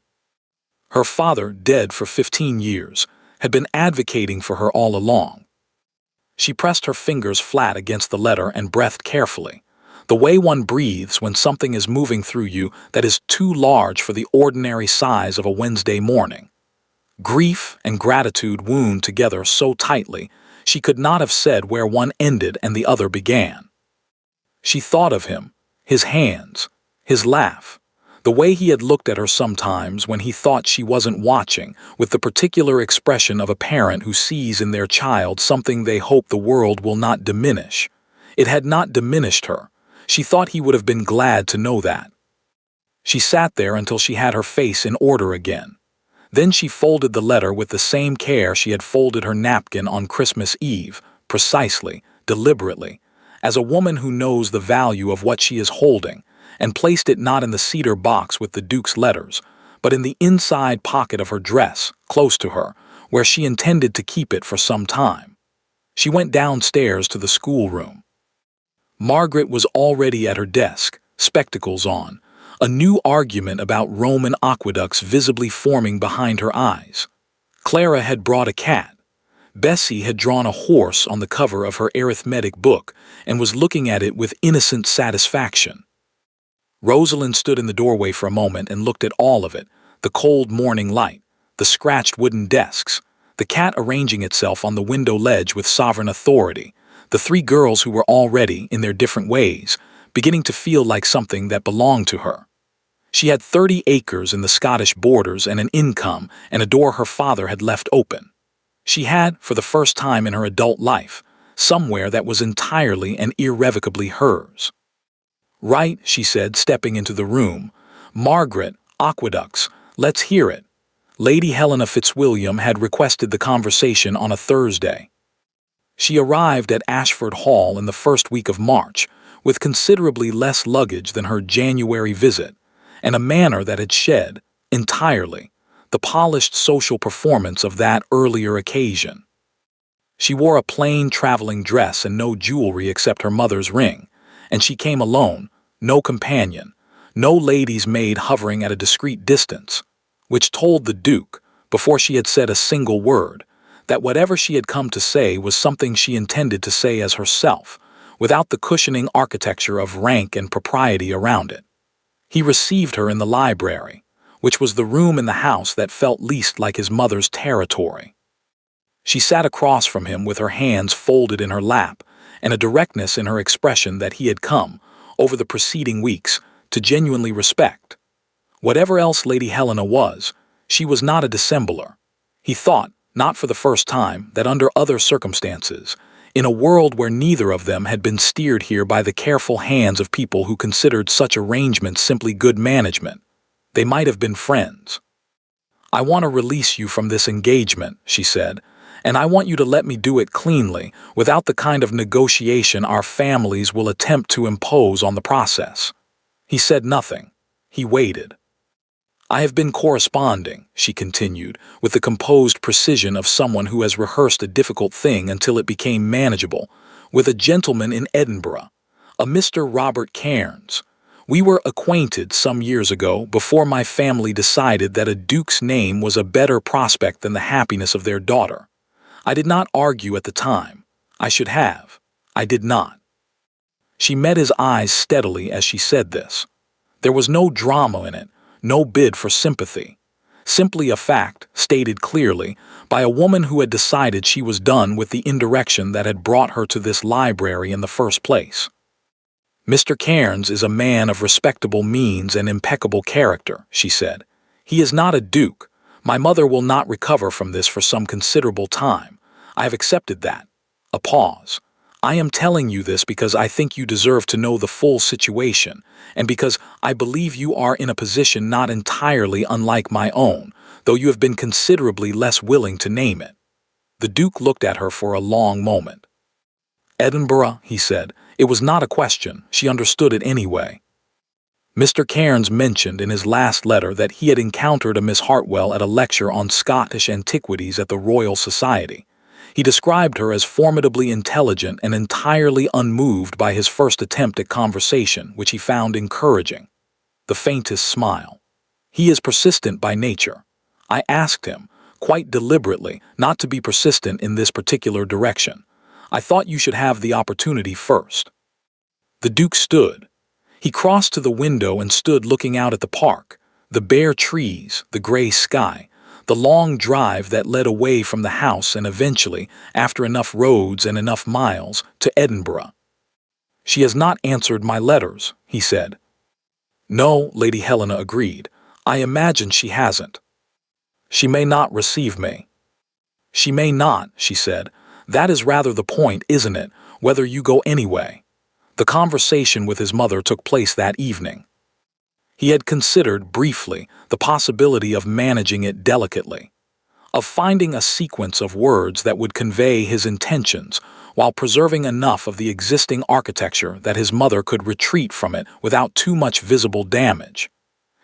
Her father, dead for 15 years, had been advocating for her all along. She pressed her fingers flat against the letter and breathed carefully, the way one breathes when something is moving through you that is too large for the ordinary size of a Wednesday morning. Grief and gratitude wound together so tightly she could not have said where one ended and the other began. She thought of him, his hands, his laugh, the way he had looked at her sometimes when he thought she wasn't watching, with the particular expression of a parent who sees in their child something they hope the world will not diminish. It had not diminished her. She thought he would have been glad to know that. She sat there until she had her face in order again. Then she folded the letter with the same care she had folded her napkin on Christmas Eve, precisely, deliberately, as a woman who knows the value of what she is holding, and placed it not in the cedar box with the Duke's letters, but in the inside pocket of her dress, close to her, where she intended to keep it for some time. She went downstairs to the schoolroom. Margaret was already at her desk, spectacles on, a new argument about Roman aqueducts visibly forming behind her eyes. Clara had brought a cat. Bessie had drawn a horse on the cover of her arithmetic book and was looking at it with innocent satisfaction. Rosalind stood in the doorway for a moment and looked at all of it, the cold morning light, the scratched wooden desks, the cat arranging itself on the window ledge with sovereign authority, the three girls who were already, in their different ways, beginning to feel like something that belonged to her. She had 30 acres in the Scottish borders and an income and a door her father had left open. She had, for the first time in her adult life, somewhere that was entirely and irrevocably hers. "Right," she said, stepping into the room. "Margaret, Aqueducts, let's hear it." Lady Helena Fitzwilliam had requested the conversation on a Thursday. She arrived at Ashford Hall in the first week of March, with considerably less luggage than her January visit, and a manner that had shed, entirely, the polished social performance of that earlier occasion. She wore a plain traveling dress and no jewelry except her mother's ring, and she came alone, no companion, no lady's maid hovering at a discreet distance, which told the Duke, before she had said a single word, that whatever she had come to say was something she intended to say as herself, without the cushioning architecture of rank and propriety around it. He received her in the library, which was the room in the house that felt least like his mother's territory. She sat across from him with her hands folded in her lap and a directness in her expression that he had come, over the preceding weeks, to genuinely respect. Whatever else Lady Helena was, she was not a dissembler. He thought, not for the first time, that under other circumstances, in a world where neither of them had been steered here by the careful hands of people who considered such arrangements simply good management, they might have been friends. "I want to release you from this engagement," she said, "and I want you to let me do it cleanly, without the kind of negotiation our families will attempt to impose on the process." He said nothing. He waited. "I have been corresponding," she continued, with the composed precision of someone who has rehearsed a difficult thing until it became manageable, "with a gentleman in Edinburgh, a Mr. Robert Cairns. We were acquainted some years ago, before my family decided that a duke's name was a better prospect than the happiness of their daughter. I did not argue at the time. I should have. I did not." She met his eyes steadily as she said this. There was no drama in it, no bid for sympathy. Simply a fact, stated clearly, by a woman who had decided she was done with the indirection that had brought her to this library in the first place. "Mr. Cairns is a man of respectable means and impeccable character," she said. "He is not a duke. My mother will not recover from this for some considerable time. I have accepted that." A pause. "I am telling you this because I think you deserve to know the full situation, and because I believe you are in a position not entirely unlike my own, though you have been considerably less willing to name it." The Duke looked at her for a long moment. "Edinburgh," he said. It was not a question. She understood it anyway. Mr. Cairns mentioned in his last letter that he had encountered a Miss Hartwell at a lecture on Scottish antiquities at the Royal Society. He described her as formidably intelligent and entirely unmoved by his first attempt at conversation, which he found encouraging. The faintest smile. "He is persistent by nature. I asked him, quite deliberately, not to be persistent in this particular direction. I thought you should have the opportunity first." The Duke stood. He crossed to the window and stood looking out at the park, the bare trees, the gray sky, the long drive that led away from the house and eventually, after enough roads and enough miles, to Edinburgh. "She has not answered my letters," he said. "No," Lady Helena agreed. "I imagine she hasn't." "She may not receive me." "She may not," she said. "That is rather the point, isn't it, whether you go anyway?" The conversation with his mother took place that evening. He had considered, briefly, the possibility of managing it delicately, of finding a sequence of words that would convey his intentions while preserving enough of the existing architecture that his mother could retreat from it without too much visible damage.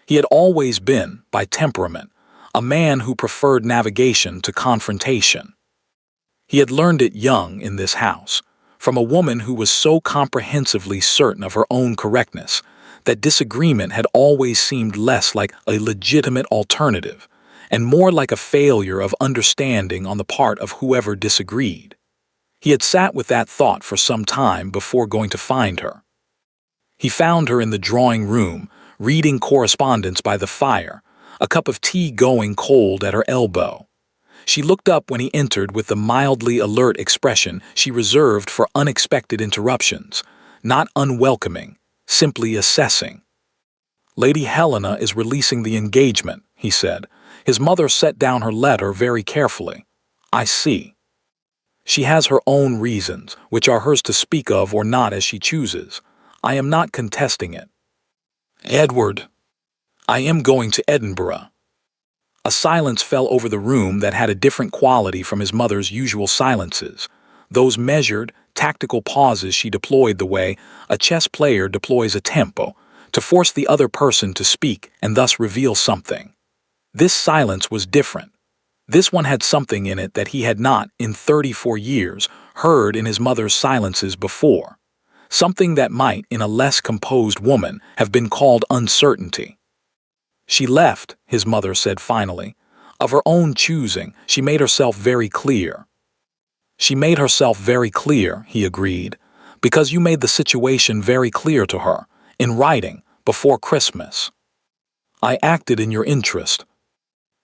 He had always been, by temperament, a man who preferred navigation to confrontation. He had learned it young in this house, from a woman who was so comprehensively certain of her own correctness that disagreement had always seemed less like a legitimate alternative and more like a failure of understanding on the part of whoever disagreed. He had sat with that thought for some time before going to find her. He found her in the drawing room, reading correspondence by the fire, a cup of tea going cold at her elbow. She looked up when he entered with the mildly alert expression she reserved for unexpected interruptions, not unwelcoming, simply assessing. "Lady Helena is releasing the engagement," he said. His mother set down her letter very carefully. "I see. She has her own reasons, which are hers to speak of or not as she chooses. I am not contesting it." "Edward, I am going to Edinburgh." A silence fell over the room that had a different quality from his mother's usual silences, those measured, tactical pauses she deployed the way a chess player deploys a tempo, to force the other person to speak and thus reveal something. This silence was different. This one had something in it that he had not, in 34 years, heard in his mother's silences before. Something that might, in a less composed woman, have been called uncertainty. "She left," his mother said finally. "Of her own choosing, she made herself very clear." "She made herself very clear," he agreed, "because you made the situation very clear to her, in writing, before Christmas." "I acted in your interest."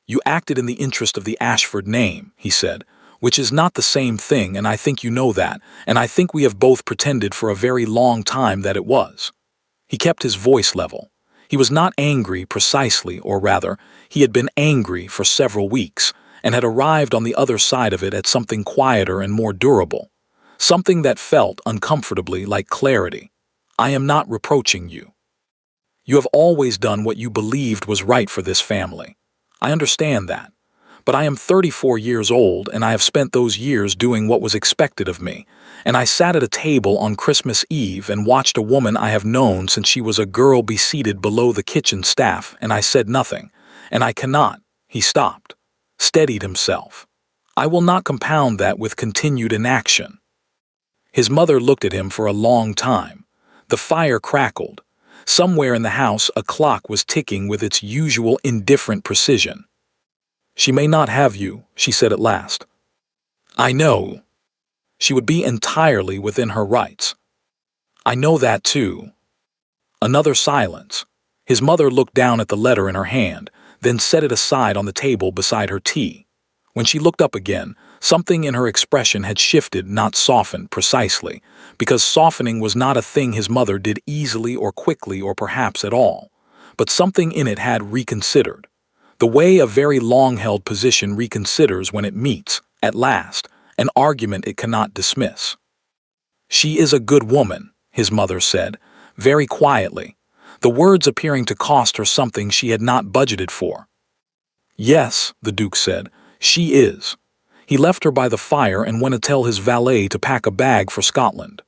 "You acted in the interest of the Ashford name," he said, "which is not the same thing, and I think you know that, and I think we have both pretended for a very long time that it was." He kept his voice level. He was not angry precisely, or rather, he had been angry for several weeks, and had arrived on the other side of it at something quieter and more durable, something that felt uncomfortably like clarity. "I am not reproaching you. You have always done what you believed was right for this family. I understand that. But I am 34 years old, and I have spent those years doing what was expected of me, and I sat at a table on Christmas Eve and watched a woman I have known since she was a girl be seated below the kitchen staff, and I said nothing, and I cannot—" He stopped, steadied himself. "I will not compound that with continued inaction." His mother looked at him for a long time. The fire crackled. Somewhere in the house a clock was ticking with its usual indifferent precision. "She may not have you," she said at last. "I know. She would be entirely within her rights." "I know that too." Another silence. His mother looked down at the letter in her hand, then set it aside on the table beside her tea. When she looked up again, something in her expression had shifted, not softened, precisely, because softening was not a thing his mother did easily or quickly or perhaps at all, but something in it had reconsidered, the way a very long-held position reconsiders when it meets, at last, an argument it cannot dismiss. "She is a good woman," his mother said, very quietly, the words appearing to cost her something she had not budgeted for. "Yes," the Duke said, "she is." He left her by the fire and went to tell his valet to pack a bag for Scotland.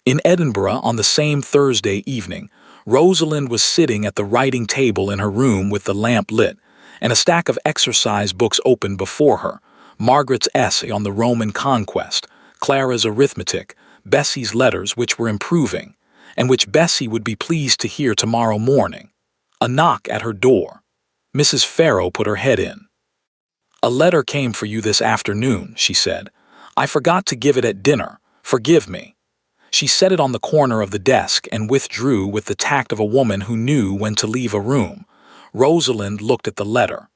In Edinburgh, on the same Thursday evening, Rosalind was sitting at the writing table in her room with the lamp lit, and a stack of exercise books open before her, Margaret's essay on the Roman conquest, Clara's arithmetic, Bessie's letters which were improving, and which Bessie would be pleased to hear tomorrow morning. A knock at her door. Mrs. Farrow put her head in. "A letter came for you this afternoon," she said. "I forgot to give it at dinner. Forgive me." She set it on the corner of the desk and withdrew with the tact of a woman who knew when to leave a room. Rosalind looked at the letter.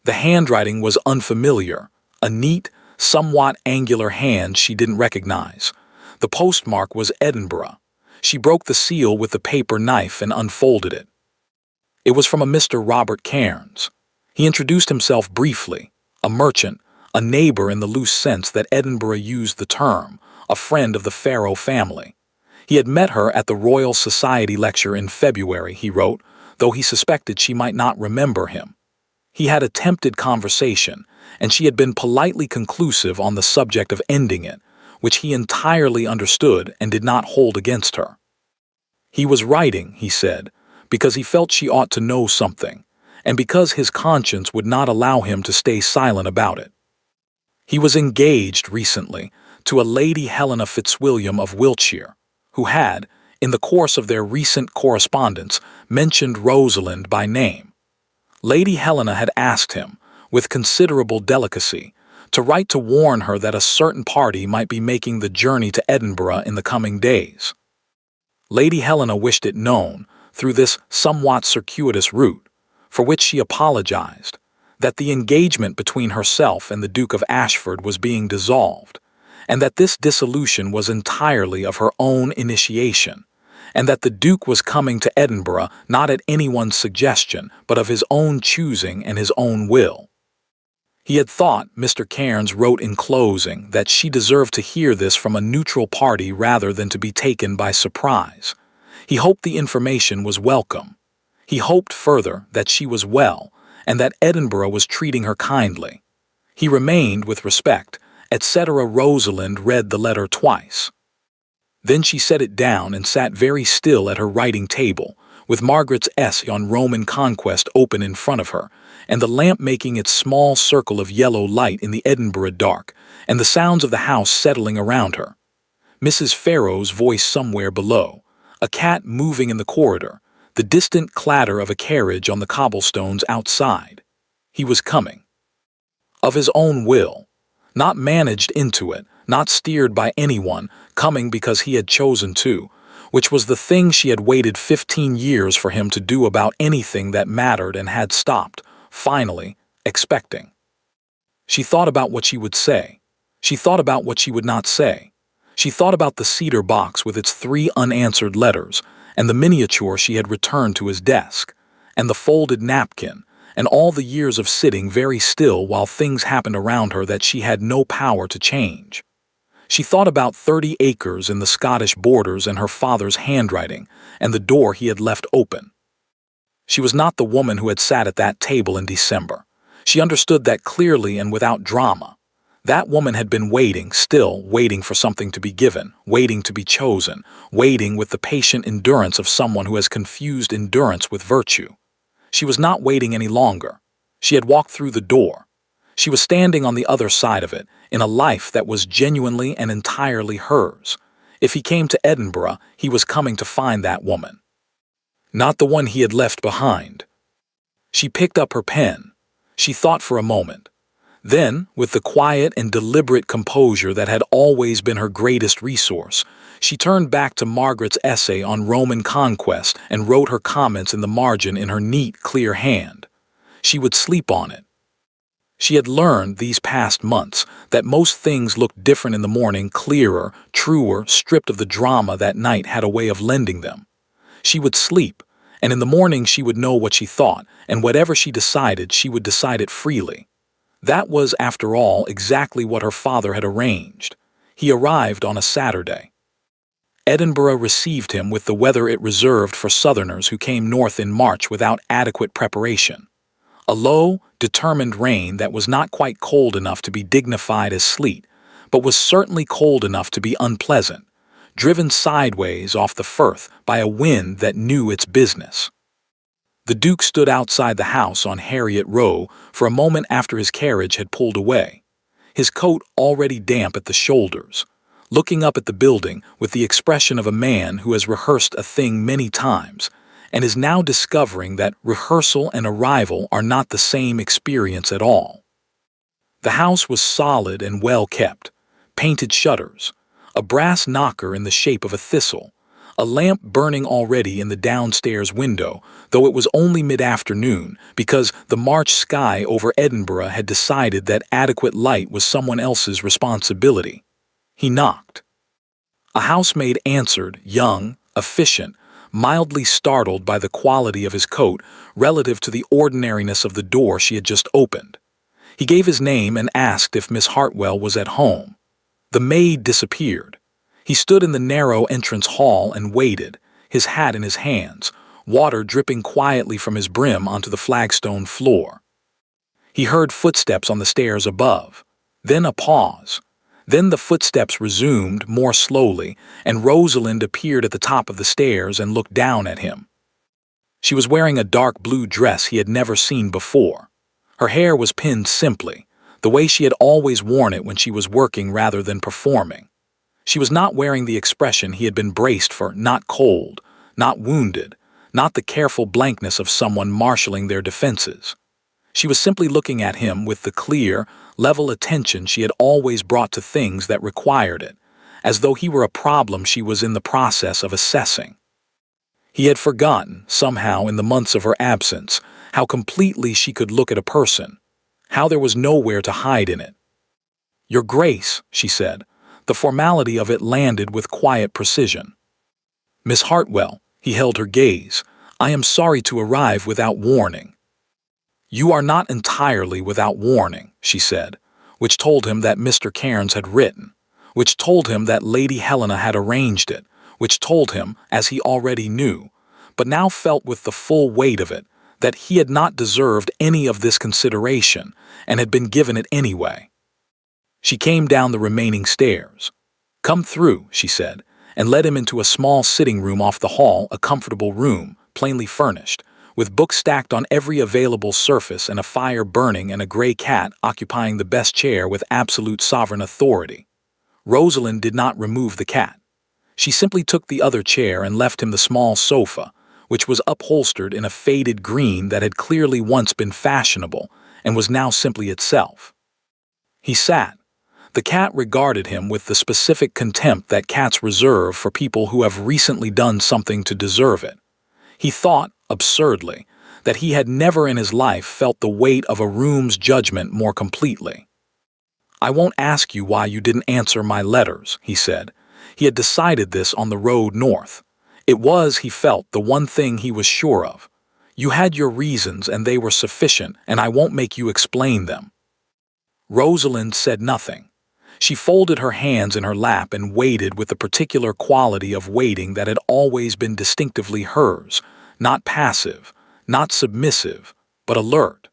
The handwriting was unfamiliar, a neat, somewhat angular hand she didn't recognize. The postmark was Edinburgh. She broke the seal with the paper knife and unfolded it. It was from a Mr. Robert Cairns. He introduced himself briefly, a merchant, a neighbor in the loose sense that Edinburgh used the term, a friend of the Farrow family. He had met her at the Royal Society lecture in February, he wrote, though he suspected she might not remember him. He had attempted conversation, and she had been politely conclusive on the subject of ending it, which he entirely understood and did not hold against her. He was writing, he said, because he felt she ought to know something, and because his conscience would not allow him to stay silent about it. He was engaged recently to a Lady Helena Fitzwilliam of Wiltshire, who had, in the course of their recent correspondence, mentioned Rosalind by name. Lady Helena had asked him, with considerable delicacy, to write to warn her that a certain party might be making the journey to Edinburgh in the coming days. Lady Helena wished it known, through this somewhat circuitous route, for which she apologized, that the engagement between herself and the Duke of Ashford was being dissolved, and that this dissolution was entirely of her own initiation, and that the Duke was coming to Edinburgh not at anyone's suggestion, but of his own choosing and his own will. He had thought, Mr. Cairns wrote in closing, that she deserved to hear this from a neutral party rather than to be taken by surprise. He hoped the information was welcome. He hoped further that she was well, and that Edinburgh was treating her kindly. He remained with respect, etc. Rosalind read the letter twice. Then she set it down and sat very still at her writing table, with Margaret's essay on Roman conquest open in front of her, and the lamp making its small circle of yellow light in the Edinburgh dark, and the sounds of the house settling around her. Mrs. Farrow's voice somewhere below, a cat moving in the corridor, the distant clatter of a carriage on the cobblestones outside. He was coming. Of his own will, not managed into it, not steered by anyone, coming because he had chosen to, which was the thing she had waited 15 years for him to do about anything that mattered and had stopped, finally, expecting. She thought about what she would say. She thought about what she would not say. She thought about the cedar box with its 3 unanswered letters, and the miniature she had returned to his desk, and the folded napkin, and all the years of sitting very still while things happened around her that she had no power to change. She thought about 30 acres in the Scottish borders and her father's handwriting, and the door he had left open. She was not the woman who had sat at that table in December. She understood that clearly and without drama. That woman had been waiting, still waiting for something to be given, waiting to be chosen, waiting with the patient endurance of someone who has confused endurance with virtue. She was not waiting any longer. She had walked through the door. She was standing on the other side of it, in a life that was genuinely and entirely hers. If he came to Edinburgh, he was coming to find that woman. Not the one he had left behind. She picked up her pen. She thought for a moment. Then, with the quiet and deliberate composure that had always been her greatest resource, she turned back to Margaret's essay on Roman conquest and wrote her comments in the margin in her neat, clear hand. She would sleep on it. She had learned these past months that most things looked different in the morning, clearer, truer, stripped of the drama that night had a way of lending them. She would sleep, and in the morning she would know what she thought, and whatever she decided, she would decide it freely. That was, after all, exactly what her father had arranged. He arrived on a Saturday. Edinburgh received him with the weather it reserved for Southerners who came north in March without adequate preparation. A low, determined rain that was not quite cold enough to be dignified as sleet, but was certainly cold enough to be unpleasant, driven sideways off the firth by a wind that knew its business. The Duke stood outside the house on Harriet Row for a moment after his carriage had pulled away, his coat already damp at the shoulders, looking up at the building with the expression of a man who has rehearsed a thing many times and is now discovering that rehearsal and arrival are not the same experience at all. The house was solid and well kept, painted shutters, a brass knocker in the shape of a thistle, a lamp burning already in the downstairs window, though it was only mid-afternoon because the March sky over Edinburgh had decided that adequate light was someone else's responsibility. He knocked. A housemaid answered, young, efficient, mildly startled by the quality of his coat relative to the ordinariness of the door she had just opened. He gave his name and asked if Miss Hartwell was at home. The maid disappeared. He stood in the narrow entrance hall and waited, his hat in his hands, water dripping quietly from his brim onto the flagstone floor. He heard footsteps on the stairs above, then a pause. Then the footsteps resumed more slowly, and Rosalind appeared at the top of the stairs and looked down at him. She was wearing a dark blue dress he had never seen before. Her hair was pinned simply, the way she had always worn it when she was working rather than performing. She was not wearing the expression he had been braced for, not cold, not wounded, not the careful blankness of someone marshalling their defenses. She was simply looking at him with the clear, level attention she had always brought to things that required it, as though he were a problem she was in the process of assessing. He had forgotten, somehow in the months of her absence, how completely she could look at a person, how there was nowhere to hide in it. "Your Grace," she said. The formality of it landed with quiet precision. "Miss Hartwell," he held her gaze, "I am sorry to arrive without warning." "You are not entirely without warning," she said, which told him that Mr. Cairns had written, which told him that Lady Helena had arranged it, which told him, as he already knew, but now felt with the full weight of it, that he had not deserved any of this consideration and had been given it anyway. She came down the remaining stairs. "Come through," she said, and led him into a small sitting room off the hall, a comfortable room, plainly furnished, with books stacked on every available surface and a fire burning and a gray cat occupying the best chair with absolute sovereign authority. Rosalind did not remove the cat. She simply took the other chair and left him the small sofa, which was upholstered in a faded green that had clearly once been fashionable and was now simply itself. He sat. The cat regarded him with the specific contempt that cats reserve for people who have recently done something to deserve it. He thought, absurdly, that he had never in his life felt the weight of a room's judgment more completely. "I won't ask you why you didn't answer my letters," he said. He had decided this on the road north. It was, he felt, the one thing he was sure of. "You had your reasons and they were sufficient, and I won't make you explain them." Rosalind said nothing. She folded her hands in her lap and waited with the particular quality of waiting that had always been distinctively hers, not passive, not submissive, but alert.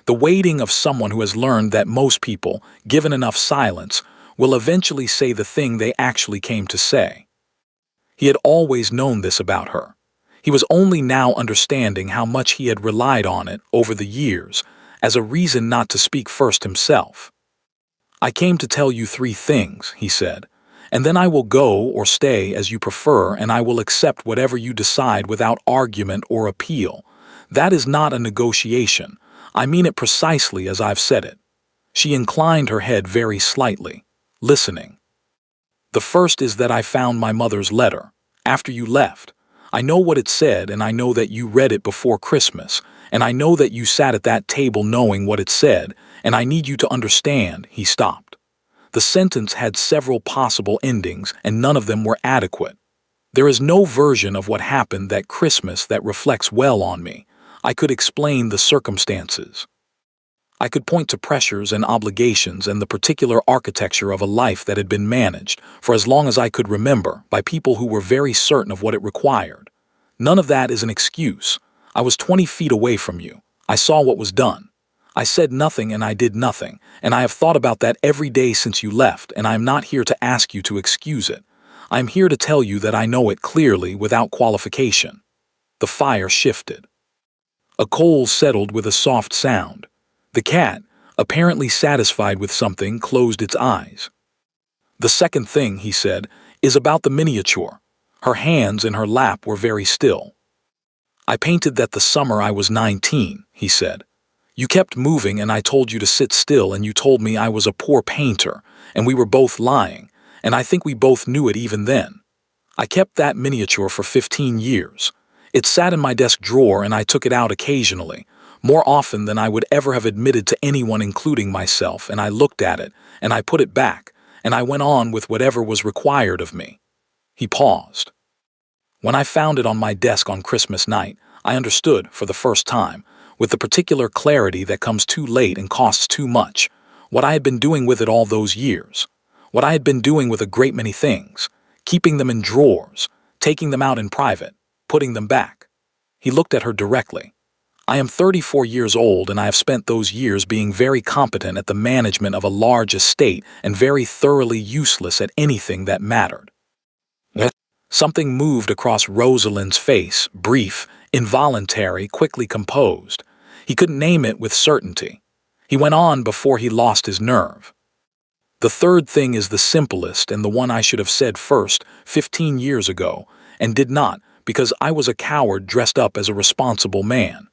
The waiting of someone who has learned that most people, given enough silence, will eventually say the thing they actually came to say. He had always known this about her. He was only now understanding how much he had relied on it over the years as a reason not to speak first himself. "I came to tell you 3 things," he said, "and then I will go or stay as you prefer, and I will accept whatever you decide without argument or appeal. That is not a negotiation. I mean it precisely as I've said it." She inclined her head very slightly, listening. "The first is that I found my mother's letter, after you left. I know what it said, and I know that you read it before Christmas, and I know that you sat at that table knowing what it said, and I need you to understand," he stopped. The sentence had several possible endings, and none of them were adequate. "There is no version of what happened that Christmas that reflects well on me. I could explain the circumstances. I could point to pressures and obligations and the particular architecture of a life that had been managed, for as long as I could remember, by people who were very certain of what it required. None of that is an excuse. I was 20 feet away from you. I saw what was done. I said nothing and I did nothing, and I have thought about that every day since you left, and I am not here to ask you to excuse it. I am here to tell you that I know it clearly, without qualification." The fire shifted. A coal settled with a soft sound. The cat, apparently satisfied with something, closed its eyes. "The second thing," he said, "is about the miniature." Her hands in her lap were very still. "I painted that the summer I was 19, he said. "You kept moving and I told you to sit still, and you told me I was a poor painter, and we were both lying, and I think we both knew it even then. I kept that miniature for 15 years. It sat in my desk drawer and I took it out occasionally, more often than I would ever have admitted to anyone, including myself, and I looked at it, and I put it back, and I went on with whatever was required of me." He paused. "When I found it on my desk on Christmas night, I understood, for the first time, with the particular clarity that comes too late and costs too much, what I had been doing with it all those years, what I had been doing with a great many things, keeping them in drawers, taking them out in private, putting them back." He looked at her directly. "I am 34 years old, and I have spent those years being very competent at the management of a large estate and very thoroughly useless at anything that mattered." Something moved across Rosalind's face, brief, involuntary, quickly composed. He couldn't name it with certainty. He went on before he lost his nerve. "The third thing is the simplest and the one I should have said first, 15 years ago, and did not, because I was a coward dressed up as a responsible man."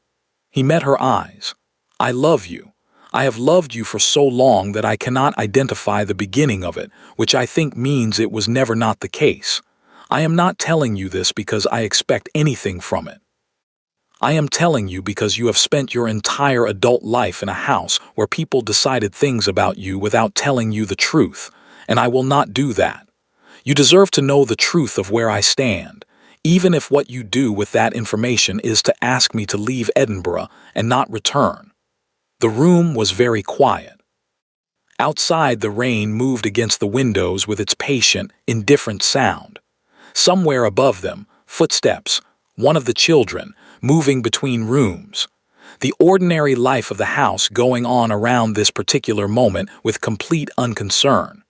He met her eyes. "I love you. I have loved you for so long that I cannot identify the beginning of it, which I think means it was never not the case. I am not telling you this because I expect anything from it. I am telling you because you have spent your entire adult life in a house where people decided things about you without telling you the truth, and I will not do that. You deserve to know the truth of where I stand, even if what you do with that information is to ask me to leave Edinburgh and not return. The room was very quiet. Outside, the rain moved against the windows with its patient, indifferent sound. Somewhere above them, footsteps, one of the children, moving between rooms. The ordinary life of the house going on around this particular moment with complete unconcern.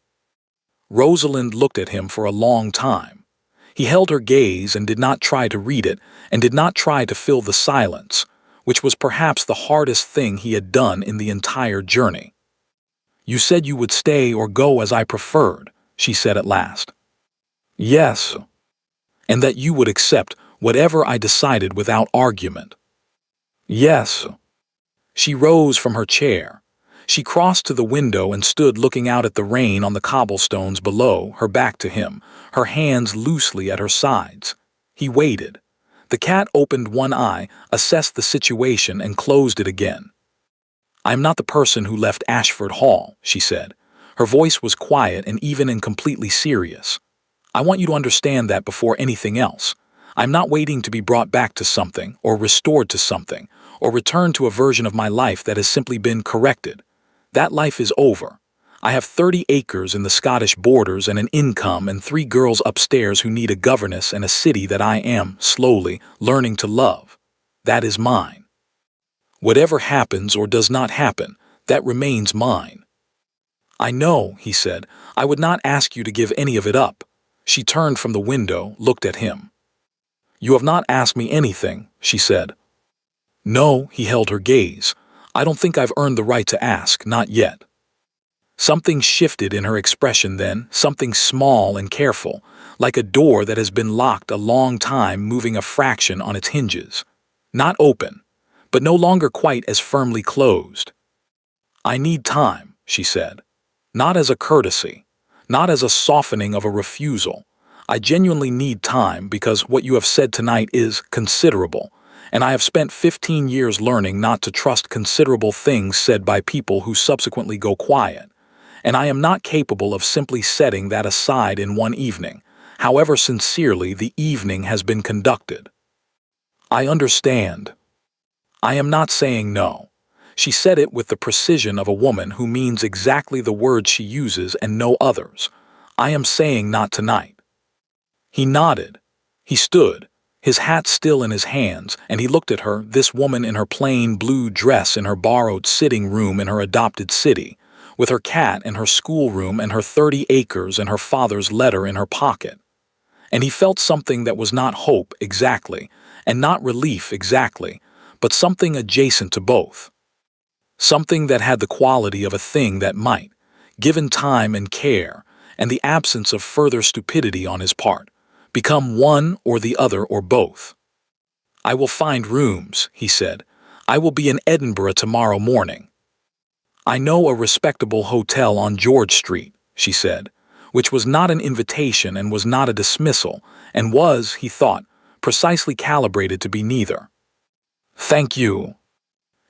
Rosalind looked at him for a long time. He held her gaze and did not try to read it, and did not try to fill the silence, which was perhaps the hardest thing he had done in the entire journey. "You said you would stay or go as I preferred," she said at last. "Yes. And that you would accept whatever I decided without argument." "Yes." She rose from her chair. She crossed to the window and stood looking out at the rain on the cobblestones below, her back to him, her hands loosely at her sides. He waited. The cat opened one eye, assessed the situation, and closed it again. "I am not the person who left Ashford Hall," she said. Her voice was quiet and even and completely serious. "I want you to understand that before anything else. I'm not waiting to be brought back to something, or restored to something, or returned to a version of my life that has simply been corrected. That life is over. I have 30 acres in the Scottish borders and an income and 3 girls upstairs who need a governess and a city that I am, slowly, learning to love. That is mine. Whatever happens or does not happen, that remains mine." "I know," he said. "I would not ask you to give any of it up." She turned from the window, looked at him. "You have not asked me anything," she said. "No," he held her gaze. "I don't think I've earned the right to ask, not yet." Something shifted in her expression then, something small and careful, like a door that has been locked a long time moving a fraction on its hinges. Not open, but no longer quite as firmly closed. "I need time," she said. "Not as a courtesy, not as a softening of a refusal. I genuinely need time because what you have said tonight is considerable, and I have spent 15 years learning not to trust considerable things said by people who subsequently go quiet, and I am not capable of simply setting that aside in one evening, however sincerely the evening has been conducted." "I understand." "I am not saying no." She said it with the precision of a woman who means exactly the words she uses and no others. "I am saying not tonight." He nodded. He stood, his hat still in his hands, and he looked at her, this woman in her plain blue dress in her borrowed sitting room in her adopted city, with her cat in her schoolroom and her 30 acres and her father's letter in her pocket. And he felt something that was not hope exactly, and not relief exactly, but something adjacent to both. Something that had the quality of a thing that might, given time and care, and the absence of further stupidity on his part, become one or the other or both. "I will find rooms," he said. "I will be in Edinburgh tomorrow morning." "I know a respectable hotel on George Street," she said, which was not an invitation and was not a dismissal, and was, he thought, precisely calibrated to be neither. "Thank you."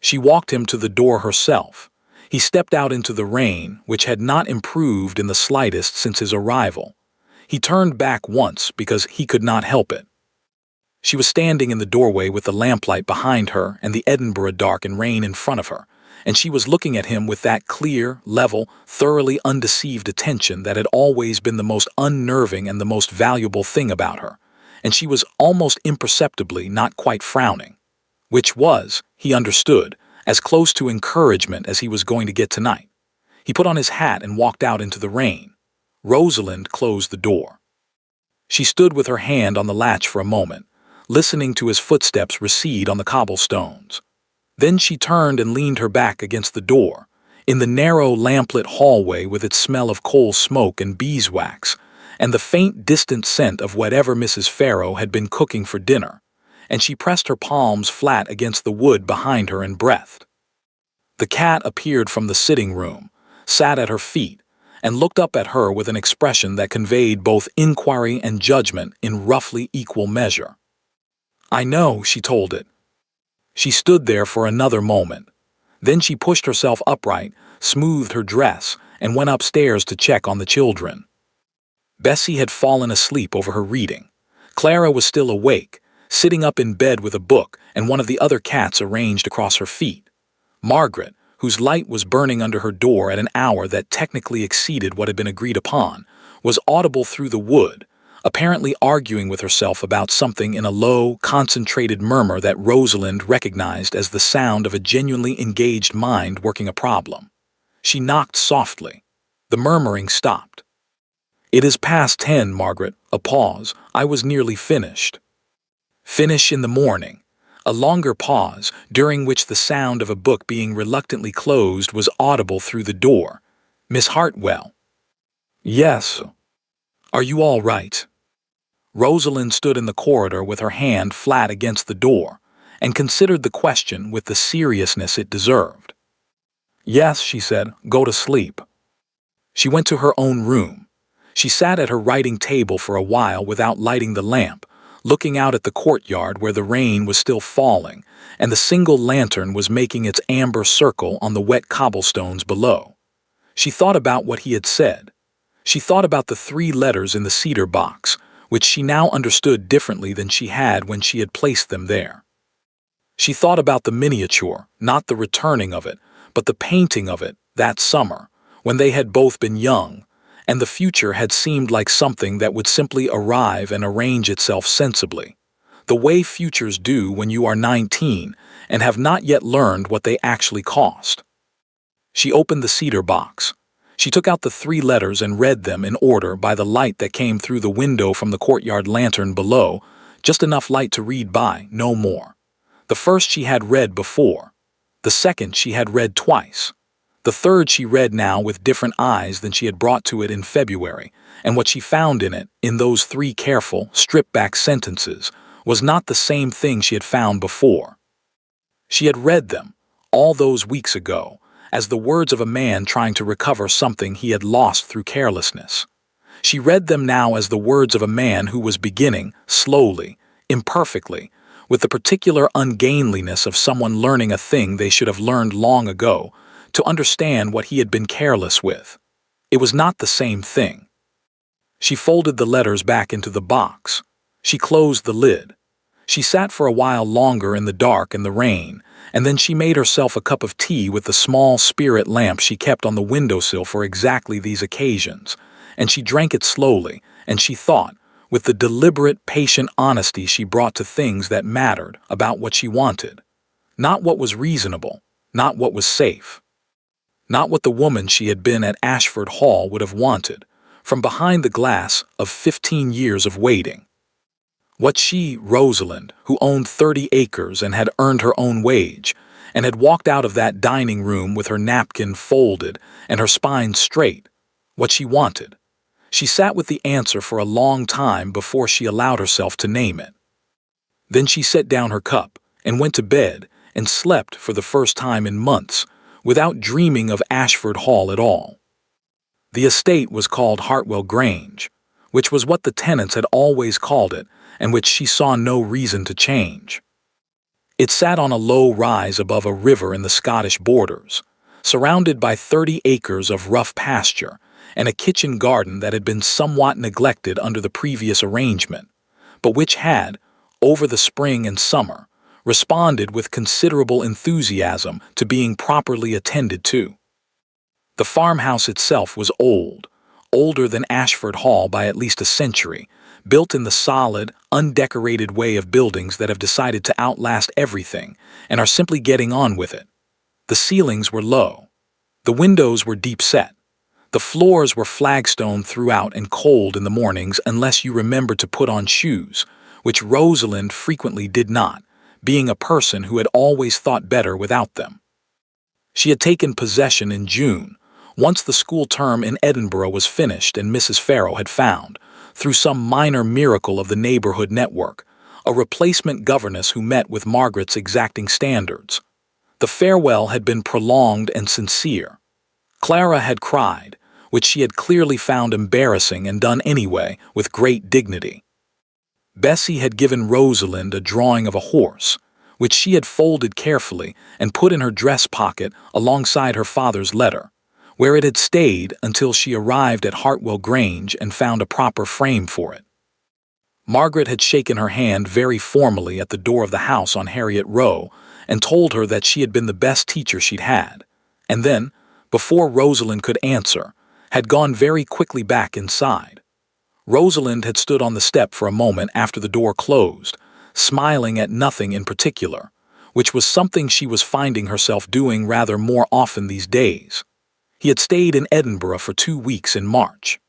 She walked him to the door herself. He stepped out into the rain, which had not improved in the slightest since his arrival. He turned back once because he could not help it. She was standing in the doorway with the lamplight behind her and the Edinburgh dark and rain in front of her, and she was looking at him with that clear, level, thoroughly undeceived attention that had always been the most unnerving and the most valuable thing about her, and she was almost imperceptibly not quite frowning. Which was, he understood, as close to encouragement as he was going to get tonight. He put on his hat and walked out into the rain. Rosalind closed the door. She stood with her hand on the latch for a moment, listening to his footsteps recede on the cobblestones. Then she turned and leaned her back against the door, in the narrow lamplit hallway with its smell of coal smoke and beeswax, and the faint distant scent of whatever Mrs. Farrow had been cooking for dinner, and she pressed her palms flat against the wood behind her and breathed. The cat appeared from the sitting room, sat at her feet, and looked up at her with an expression that conveyed both inquiry and judgment in roughly equal measure. "I know," she told it. She stood there for another moment. Then she pushed herself upright, smoothed her dress, and went upstairs to check on the children. Bessie had fallen asleep over her reading. Clara was still awake, sitting up in bed with a book and one of the other cats arranged across her feet. Margaret, whose light was burning under her door at an hour that technically exceeded what had been agreed upon, was audible through the wood, apparently arguing with herself about something in a low, concentrated murmur that Rosalind recognized as the sound of a genuinely engaged mind working a problem. She knocked softly. The murmuring stopped. "It is past 10, Margaret." A pause. "I was nearly finished." "Finish in the morning." A longer pause, during which the sound of a book being reluctantly closed was audible through the door. "Miss Hartwell." "Yes." "Are you all right?" Rosalind stood in the corridor with her hand flat against the door, and considered the question with the seriousness it deserved. "Yes," she said, "go to sleep." She went to her own room. She sat at her writing table for a while without lighting the lamp, looking out at the courtyard where the rain was still falling, and the single lantern was making its amber circle on the wet cobblestones below. She thought about what he had said. She thought about the 3 letters in the cedar box, which she now understood differently than she had when she had placed them there. She thought about the miniature, not the returning of it, but the painting of it that summer, when they had both been young, and the future had seemed like something that would simply arrive and arrange itself sensibly, the way futures do when you are 19 and have not yet learned what they actually cost. She opened the cedar box. She took out the 3 letters and read them in order by the light that came through the window from the courtyard lantern below, just enough light to read by, no more. The first she had read before. The second she had read twice. The third she read now with different eyes than she had brought to it in February, and what she found in it, in those 3 careful, stripped-back sentences, was not the same thing she had found before. She had read them, all those weeks ago, as the words of a man trying to recover something he had lost through carelessness. She read them now as the words of a man who was beginning, slowly, imperfectly, with the particular ungainliness of someone learning a thing they should have learned long ago, to understand what he had been careless with. It was not the same thing. She folded the letters back into the box. She closed the lid. She sat for a while longer in the dark and the rain, and then she made herself a cup of tea with the small spirit lamp she kept on the windowsill for exactly these occasions, and she drank it slowly, and she thought, with the deliberate, patient honesty she brought to things that mattered, about what she wanted. Not what was reasonable, not what was safe. Not what the woman she had been at Ashford Hall would have wanted, from behind the glass of 15 years of waiting. What she, Rosalind, who owned 30 acres and had earned her own wage, and had walked out of that dining room with her napkin folded and her spine straight, what she wanted. She sat with the answer for a long time before she allowed herself to name it. Then she set down her cup and went to bed and slept for the first time in months, without dreaming of Ashford Hall at all. The estate was called Hartwell Grange, which was what the tenants had always called it, and which she saw no reason to change. It sat on a low rise above a river in the Scottish borders, surrounded by 30 acres of rough pasture and a kitchen garden that had been somewhat neglected under the previous arrangement, but which had, over the spring and summer, responded with considerable enthusiasm to being properly attended to. The farmhouse itself was old, older than Ashford Hall by at least a century, built in the solid, undecorated way of buildings that have decided to outlast everything and are simply getting on with it. The ceilings were low. The windows were deep set. The floors were flagstone throughout and cold in the mornings unless you remembered to put on shoes, which Rosalind frequently did not, being a person who had always thought better without them. She had taken possession in June, once the school term in Edinburgh was finished and Mrs. Farrow had found, through some minor miracle of the neighborhood network, a replacement governess who met with Margaret's exacting standards. The farewell had been prolonged and sincere. Clara had cried, which she had clearly found embarrassing and done anyway with great dignity. Bessie had given Rosalind a drawing of a horse, which she had folded carefully and put in her dress pocket alongside her father's letter, where it had stayed until she arrived at Hartwell Grange and found a proper frame for it. Margaret had shaken her hand very formally at the door of the house on Harriet Row and told her that she had been the best teacher she'd had, and then, before Rosalind could answer, had gone very quickly back inside. Rosalind had stood on the step for a moment after the door closed, smiling at nothing in particular, which was something she was finding herself doing rather more often these days. He had stayed in Edinburgh for 2 weeks in March.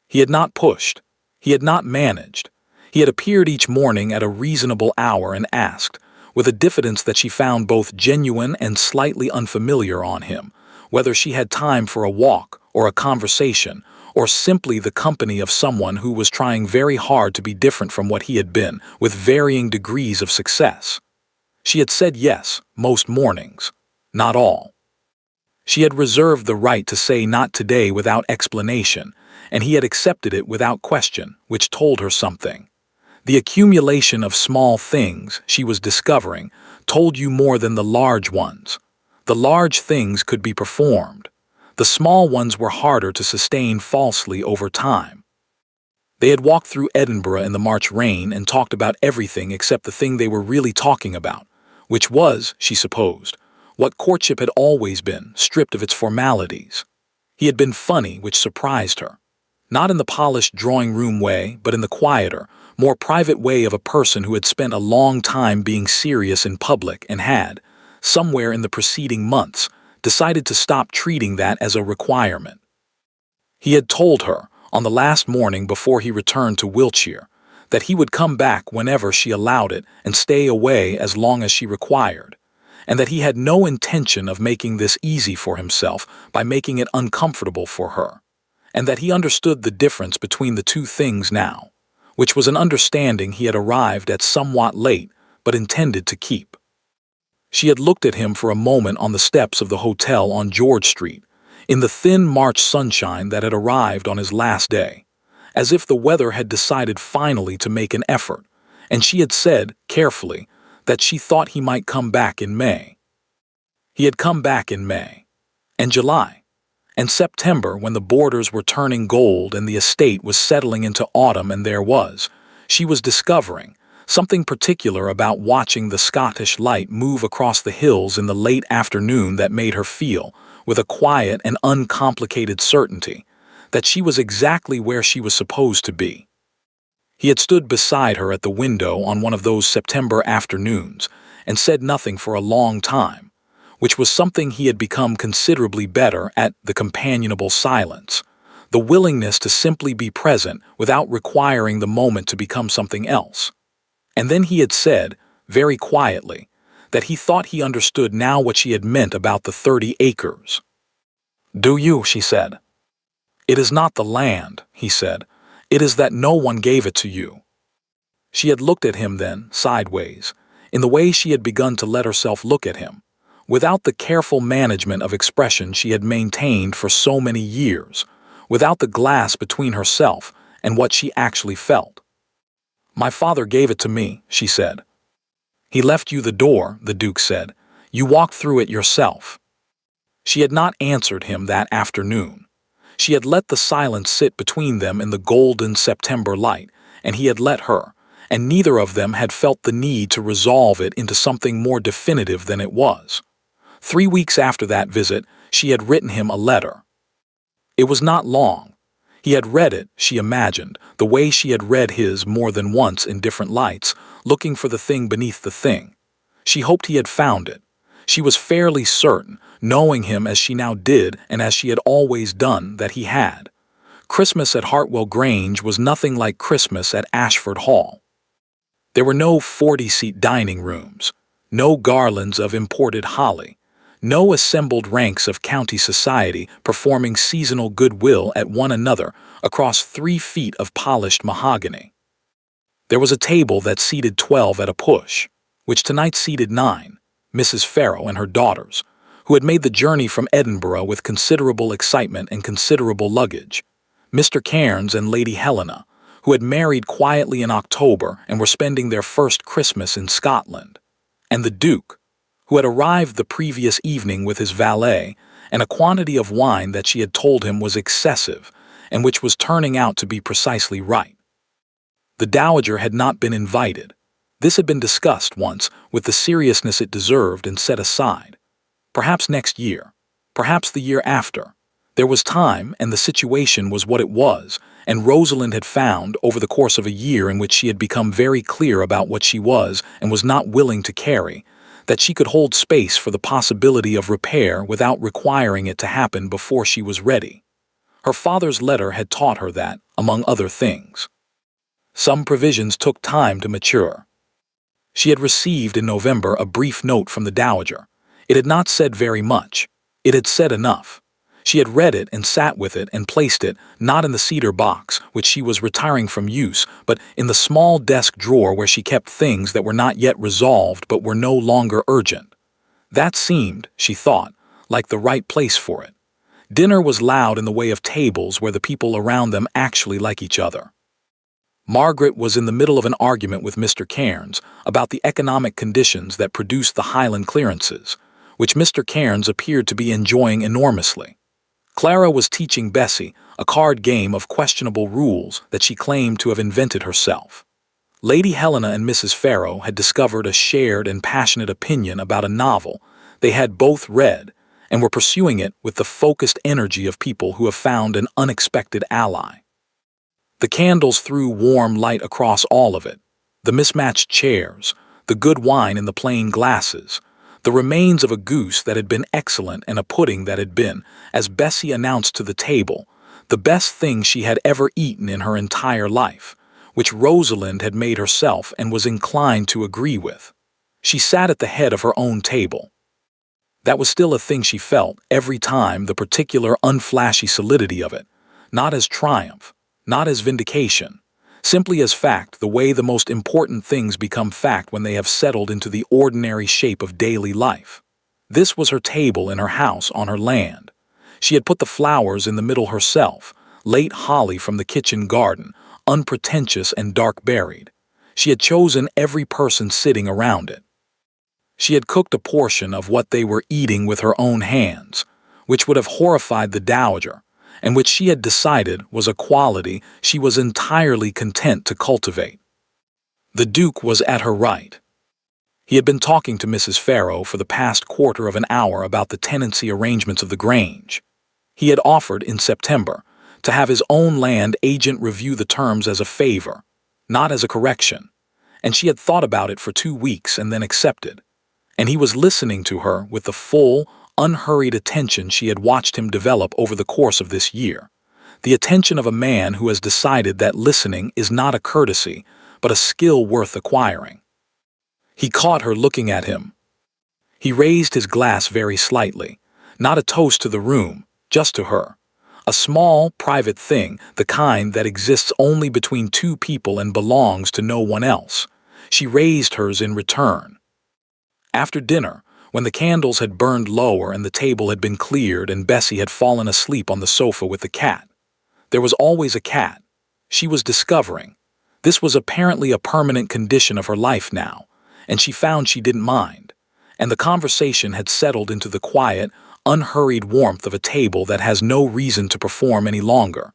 He had not pushed. He had not managed. He had appeared each morning at a reasonable hour and asked, with a diffidence that she found both genuine and slightly unfamiliar on him, whether she had time for a walk or a conversation, or simply the company of someone who was trying very hard to be different from what he had been, with varying degrees of success. She had said yes most mornings, not all. She had reserved the right to say not today without explanation, and he had accepted it without question, which told her something. The accumulation of small things she was discovering told you more than the large ones. The large things could be performed. The small ones were harder to sustain falsely over time. They had walked through Edinburgh in the March rain and talked about everything except the thing they were really talking about, which was, she supposed, what courtship had always been, stripped of its formalities. He had been funny, which surprised her. Not in the polished drawing-room way, but in the quieter, more private way of a person who had spent a long time being serious in public and had, somewhere in the preceding months, decided to stop treating that as a requirement. He had told her, on the last morning before he returned to Wiltshire, that he would come back whenever she allowed it and stay away as long as she required, and that he had no intention of making this easy for himself by making it uncomfortable for her, and that he understood the difference between the two things now, which was an understanding he had arrived at somewhat late but intended to keep. She had looked at him for a moment on the steps of the hotel on George Street, in the thin March sunshine that had arrived on his last day, as if the weather had decided finally to make an effort, and she had said, carefully, that she thought he might come back in May. He had come back in May, and July, and September when the borders were turning gold and the estate was settling into autumn, and there was, she was discovering, something particular about watching the Scottish light move across the hills in the late afternoon that made her feel, with a quiet and uncomplicated certainty, that she was exactly where she was supposed to be. He had stood beside her at the window on one of those September afternoons and said nothing for a long time, which was something he had become considerably better at, the companionable silence, the willingness to simply be present without requiring the moment to become something else. And then he had said, very quietly, that he thought he understood now what she had meant about the 30 acres. "Do you?" she said. "It is not the land," he said. "It is that no one gave it to you." She had looked at him then, sideways, in the way she had begun to let herself look at him, without the careful management of expression she had maintained for so many years, without the glass between herself and what she actually felt. "My father gave it to me," she said. "He left you the door," the Duke said. "You walked through it yourself." She had not answered him that afternoon. She had let the silence sit between them in the golden September light, and he had let her, and neither of them had felt the need to resolve it into something more definitive than it was. 3 weeks after that visit, she had written him a letter. It was not long. He had read it, she imagined, the way she had read his more than once in different lights, looking for the thing beneath the thing. She hoped he had found it. She was fairly certain, knowing him as she now did and as she had always done, that he had. Christmas at Hartwell Grange was nothing like Christmas at Ashford Hall. There were no 40-seat dining rooms, no garlands of imported holly, no assembled ranks of county society performing seasonal goodwill at one another across 3 feet of polished mahogany. There was a table that seated 12 at a push, which tonight seated 9, Mrs. Farrow and her daughters, who had made the journey from Edinburgh with considerable excitement and considerable luggage, Mr. Cairns and Lady Helena, who had married quietly in October and were spending their first Christmas in Scotland, and the Duke, who had arrived the previous evening with his valet and a quantity of wine that she had told him was excessive and which was turning out to be precisely right. The Dowager had not been invited. This had been discussed once with the seriousness it deserved and set aside. Perhaps next year, perhaps the year after. There was time, and the situation was what it was, and Rosalind had found, over the course of a year in which she had become very clear about what she was and was not willing to carry, that she could hold space for the possibility of repair without requiring it to happen before she was ready. Her father's letter had taught her that, among other things. Some provisions took time to mature. She had received in November a brief note from the Dowager. It had not said very much. It had said enough. She had read it and sat with it and placed it, not in the cedar box, which she was retiring from use, but in the small desk drawer where she kept things that were not yet resolved but were no longer urgent. That seemed, she thought, like the right place for it. Dinner was loud in the way of tables where the people around them actually like each other. Margaret was in the middle of an argument with Mr. Cairns about the economic conditions that produced the Highland clearances, which Mr. Cairns appeared to be enjoying enormously. Clara was teaching Bessie a card game of questionable rules that she claimed to have invented herself. Lady Helena and Mrs. Farrow had discovered a shared and passionate opinion about a novel they had both read and were pursuing it with the focused energy of people who have found an unexpected ally. The candles threw warm light across all of it, the mismatched chairs, the good wine in the plain glasses, the remains of a goose that had been excellent and a pudding that had been, as Bessie announced to the table, the best thing she had ever eaten in her entire life, which Rosalind had made herself and was inclined to agree with. She sat at the head of her own table. That was still a thing she felt every time, the particular unflashy solidity of it, not as triumph, not as vindication, simply as fact, the way the most important things become fact when they have settled into the ordinary shape of daily life. This was her table in her house on her land. She had put the flowers in the middle herself, late holly from the kitchen garden, unpretentious and dark-berried. She had chosen every person sitting around it. She had cooked a portion of what they were eating with her own hands, which would have horrified the Dowager, and which she had decided was a quality she was entirely content to cultivate. The Duke was at her right. He had been talking to Mrs. Farrow for the past quarter of an hour about the tenancy arrangements of the Grange. He had offered, in September, to have his own land agent review the terms as a favor, not as a correction, and she had thought about it for 2 weeks and then accepted, and he was listening to her with the full, unhurried attention she had watched him develop over the course of this year, the attention of a man who has decided that listening is not a courtesy, but a skill worth acquiring. He caught her looking at him. He raised his glass very slightly, not a toast to the room, just to her. A small, private thing, the kind that exists only between two people and belongs to no one else. She raised hers in return. After dinner, when the candles had burned lower and the table had been cleared and Bessie had fallen asleep on the sofa with the cat. There was always a cat. She was discovering. This was apparently a permanent condition of her life now, and she found she didn't mind. And the conversation had settled into the quiet, unhurried warmth of a table that has no reason to perform any longer.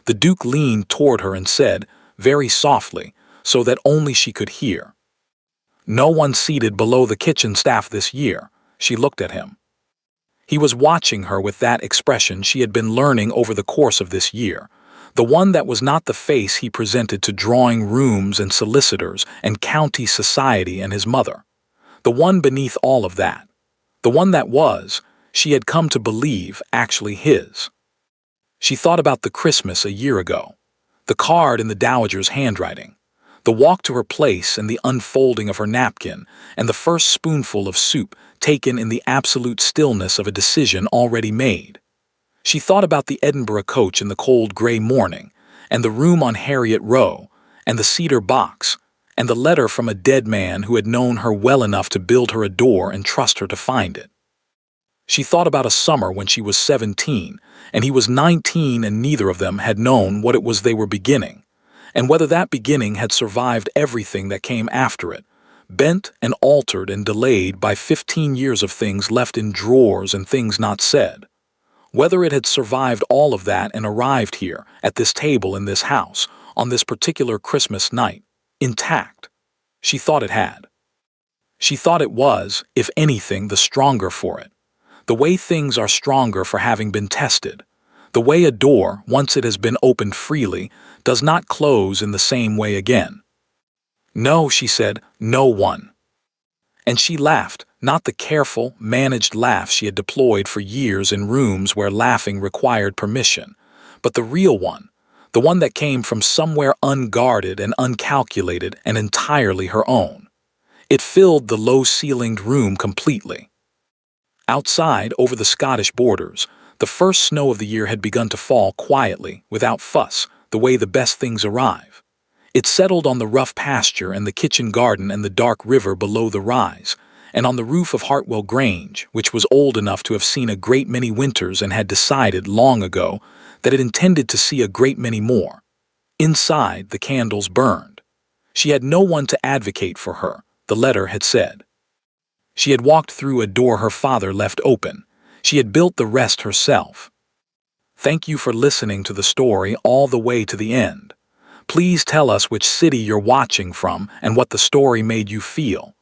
The Duke leaned toward her and said, very softly, so that only she could hear, "No one seated below the kitchen staff this year." She looked at him. He was watching her with that expression she had been learning over the course of this year, the one that was not the face he presented to drawing rooms and solicitors and county society and his mother. The one beneath all of that. The one that was, she had come to believe, actually his. She thought about the Christmas a year ago, the card in the Dowager's handwriting, the walk to her place and the unfolding of her napkin, and the first spoonful of soup taken in the absolute stillness of a decision already made. She thought about the Edinburgh coach in the cold gray morning, and the room on Harriet Row, and the cedar box, and the letter from a dead man who had known her well enough to build her a door and trust her to find it. She thought about a summer when she was 17, and he was 19, and neither of them had known what it was they were beginning, and whether that beginning had survived everything that came after it, bent and altered and delayed by 15 years of things left in drawers and things not said. Whether it had survived all of that and arrived here, at this table in this house, on this particular Christmas night, intact. She thought it had. She thought it was, if anything, the stronger for it. The way things are stronger for having been tested. The way a door, once it has been opened freely, does not close in the same way again. No, she said, no one. And she laughed, not the careful, managed laugh she had deployed for years in rooms where laughing required permission, but the real one, the one that came from somewhere unguarded and uncalculated and entirely her own. It filled the low-ceilinged room completely. Outside, over the Scottish borders, the first snow of the year had begun to fall quietly, without fuss, the way the best things arrive. It settled on the rough pasture and the kitchen garden and the dark river below the rise, and on the roof of Hartwell Grange, which was old enough to have seen a great many winters and had decided long ago that it intended to see a great many more. Inside, the candles burned. She had no one to advocate for her, the letter had said. She had walked through a door her father left open. She had built the rest herself. Thank you for listening to the story all the way to the end. Please tell us which city you're watching from and what the story made you feel.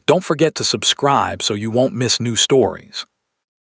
Don't forget to subscribe so you won't miss new stories.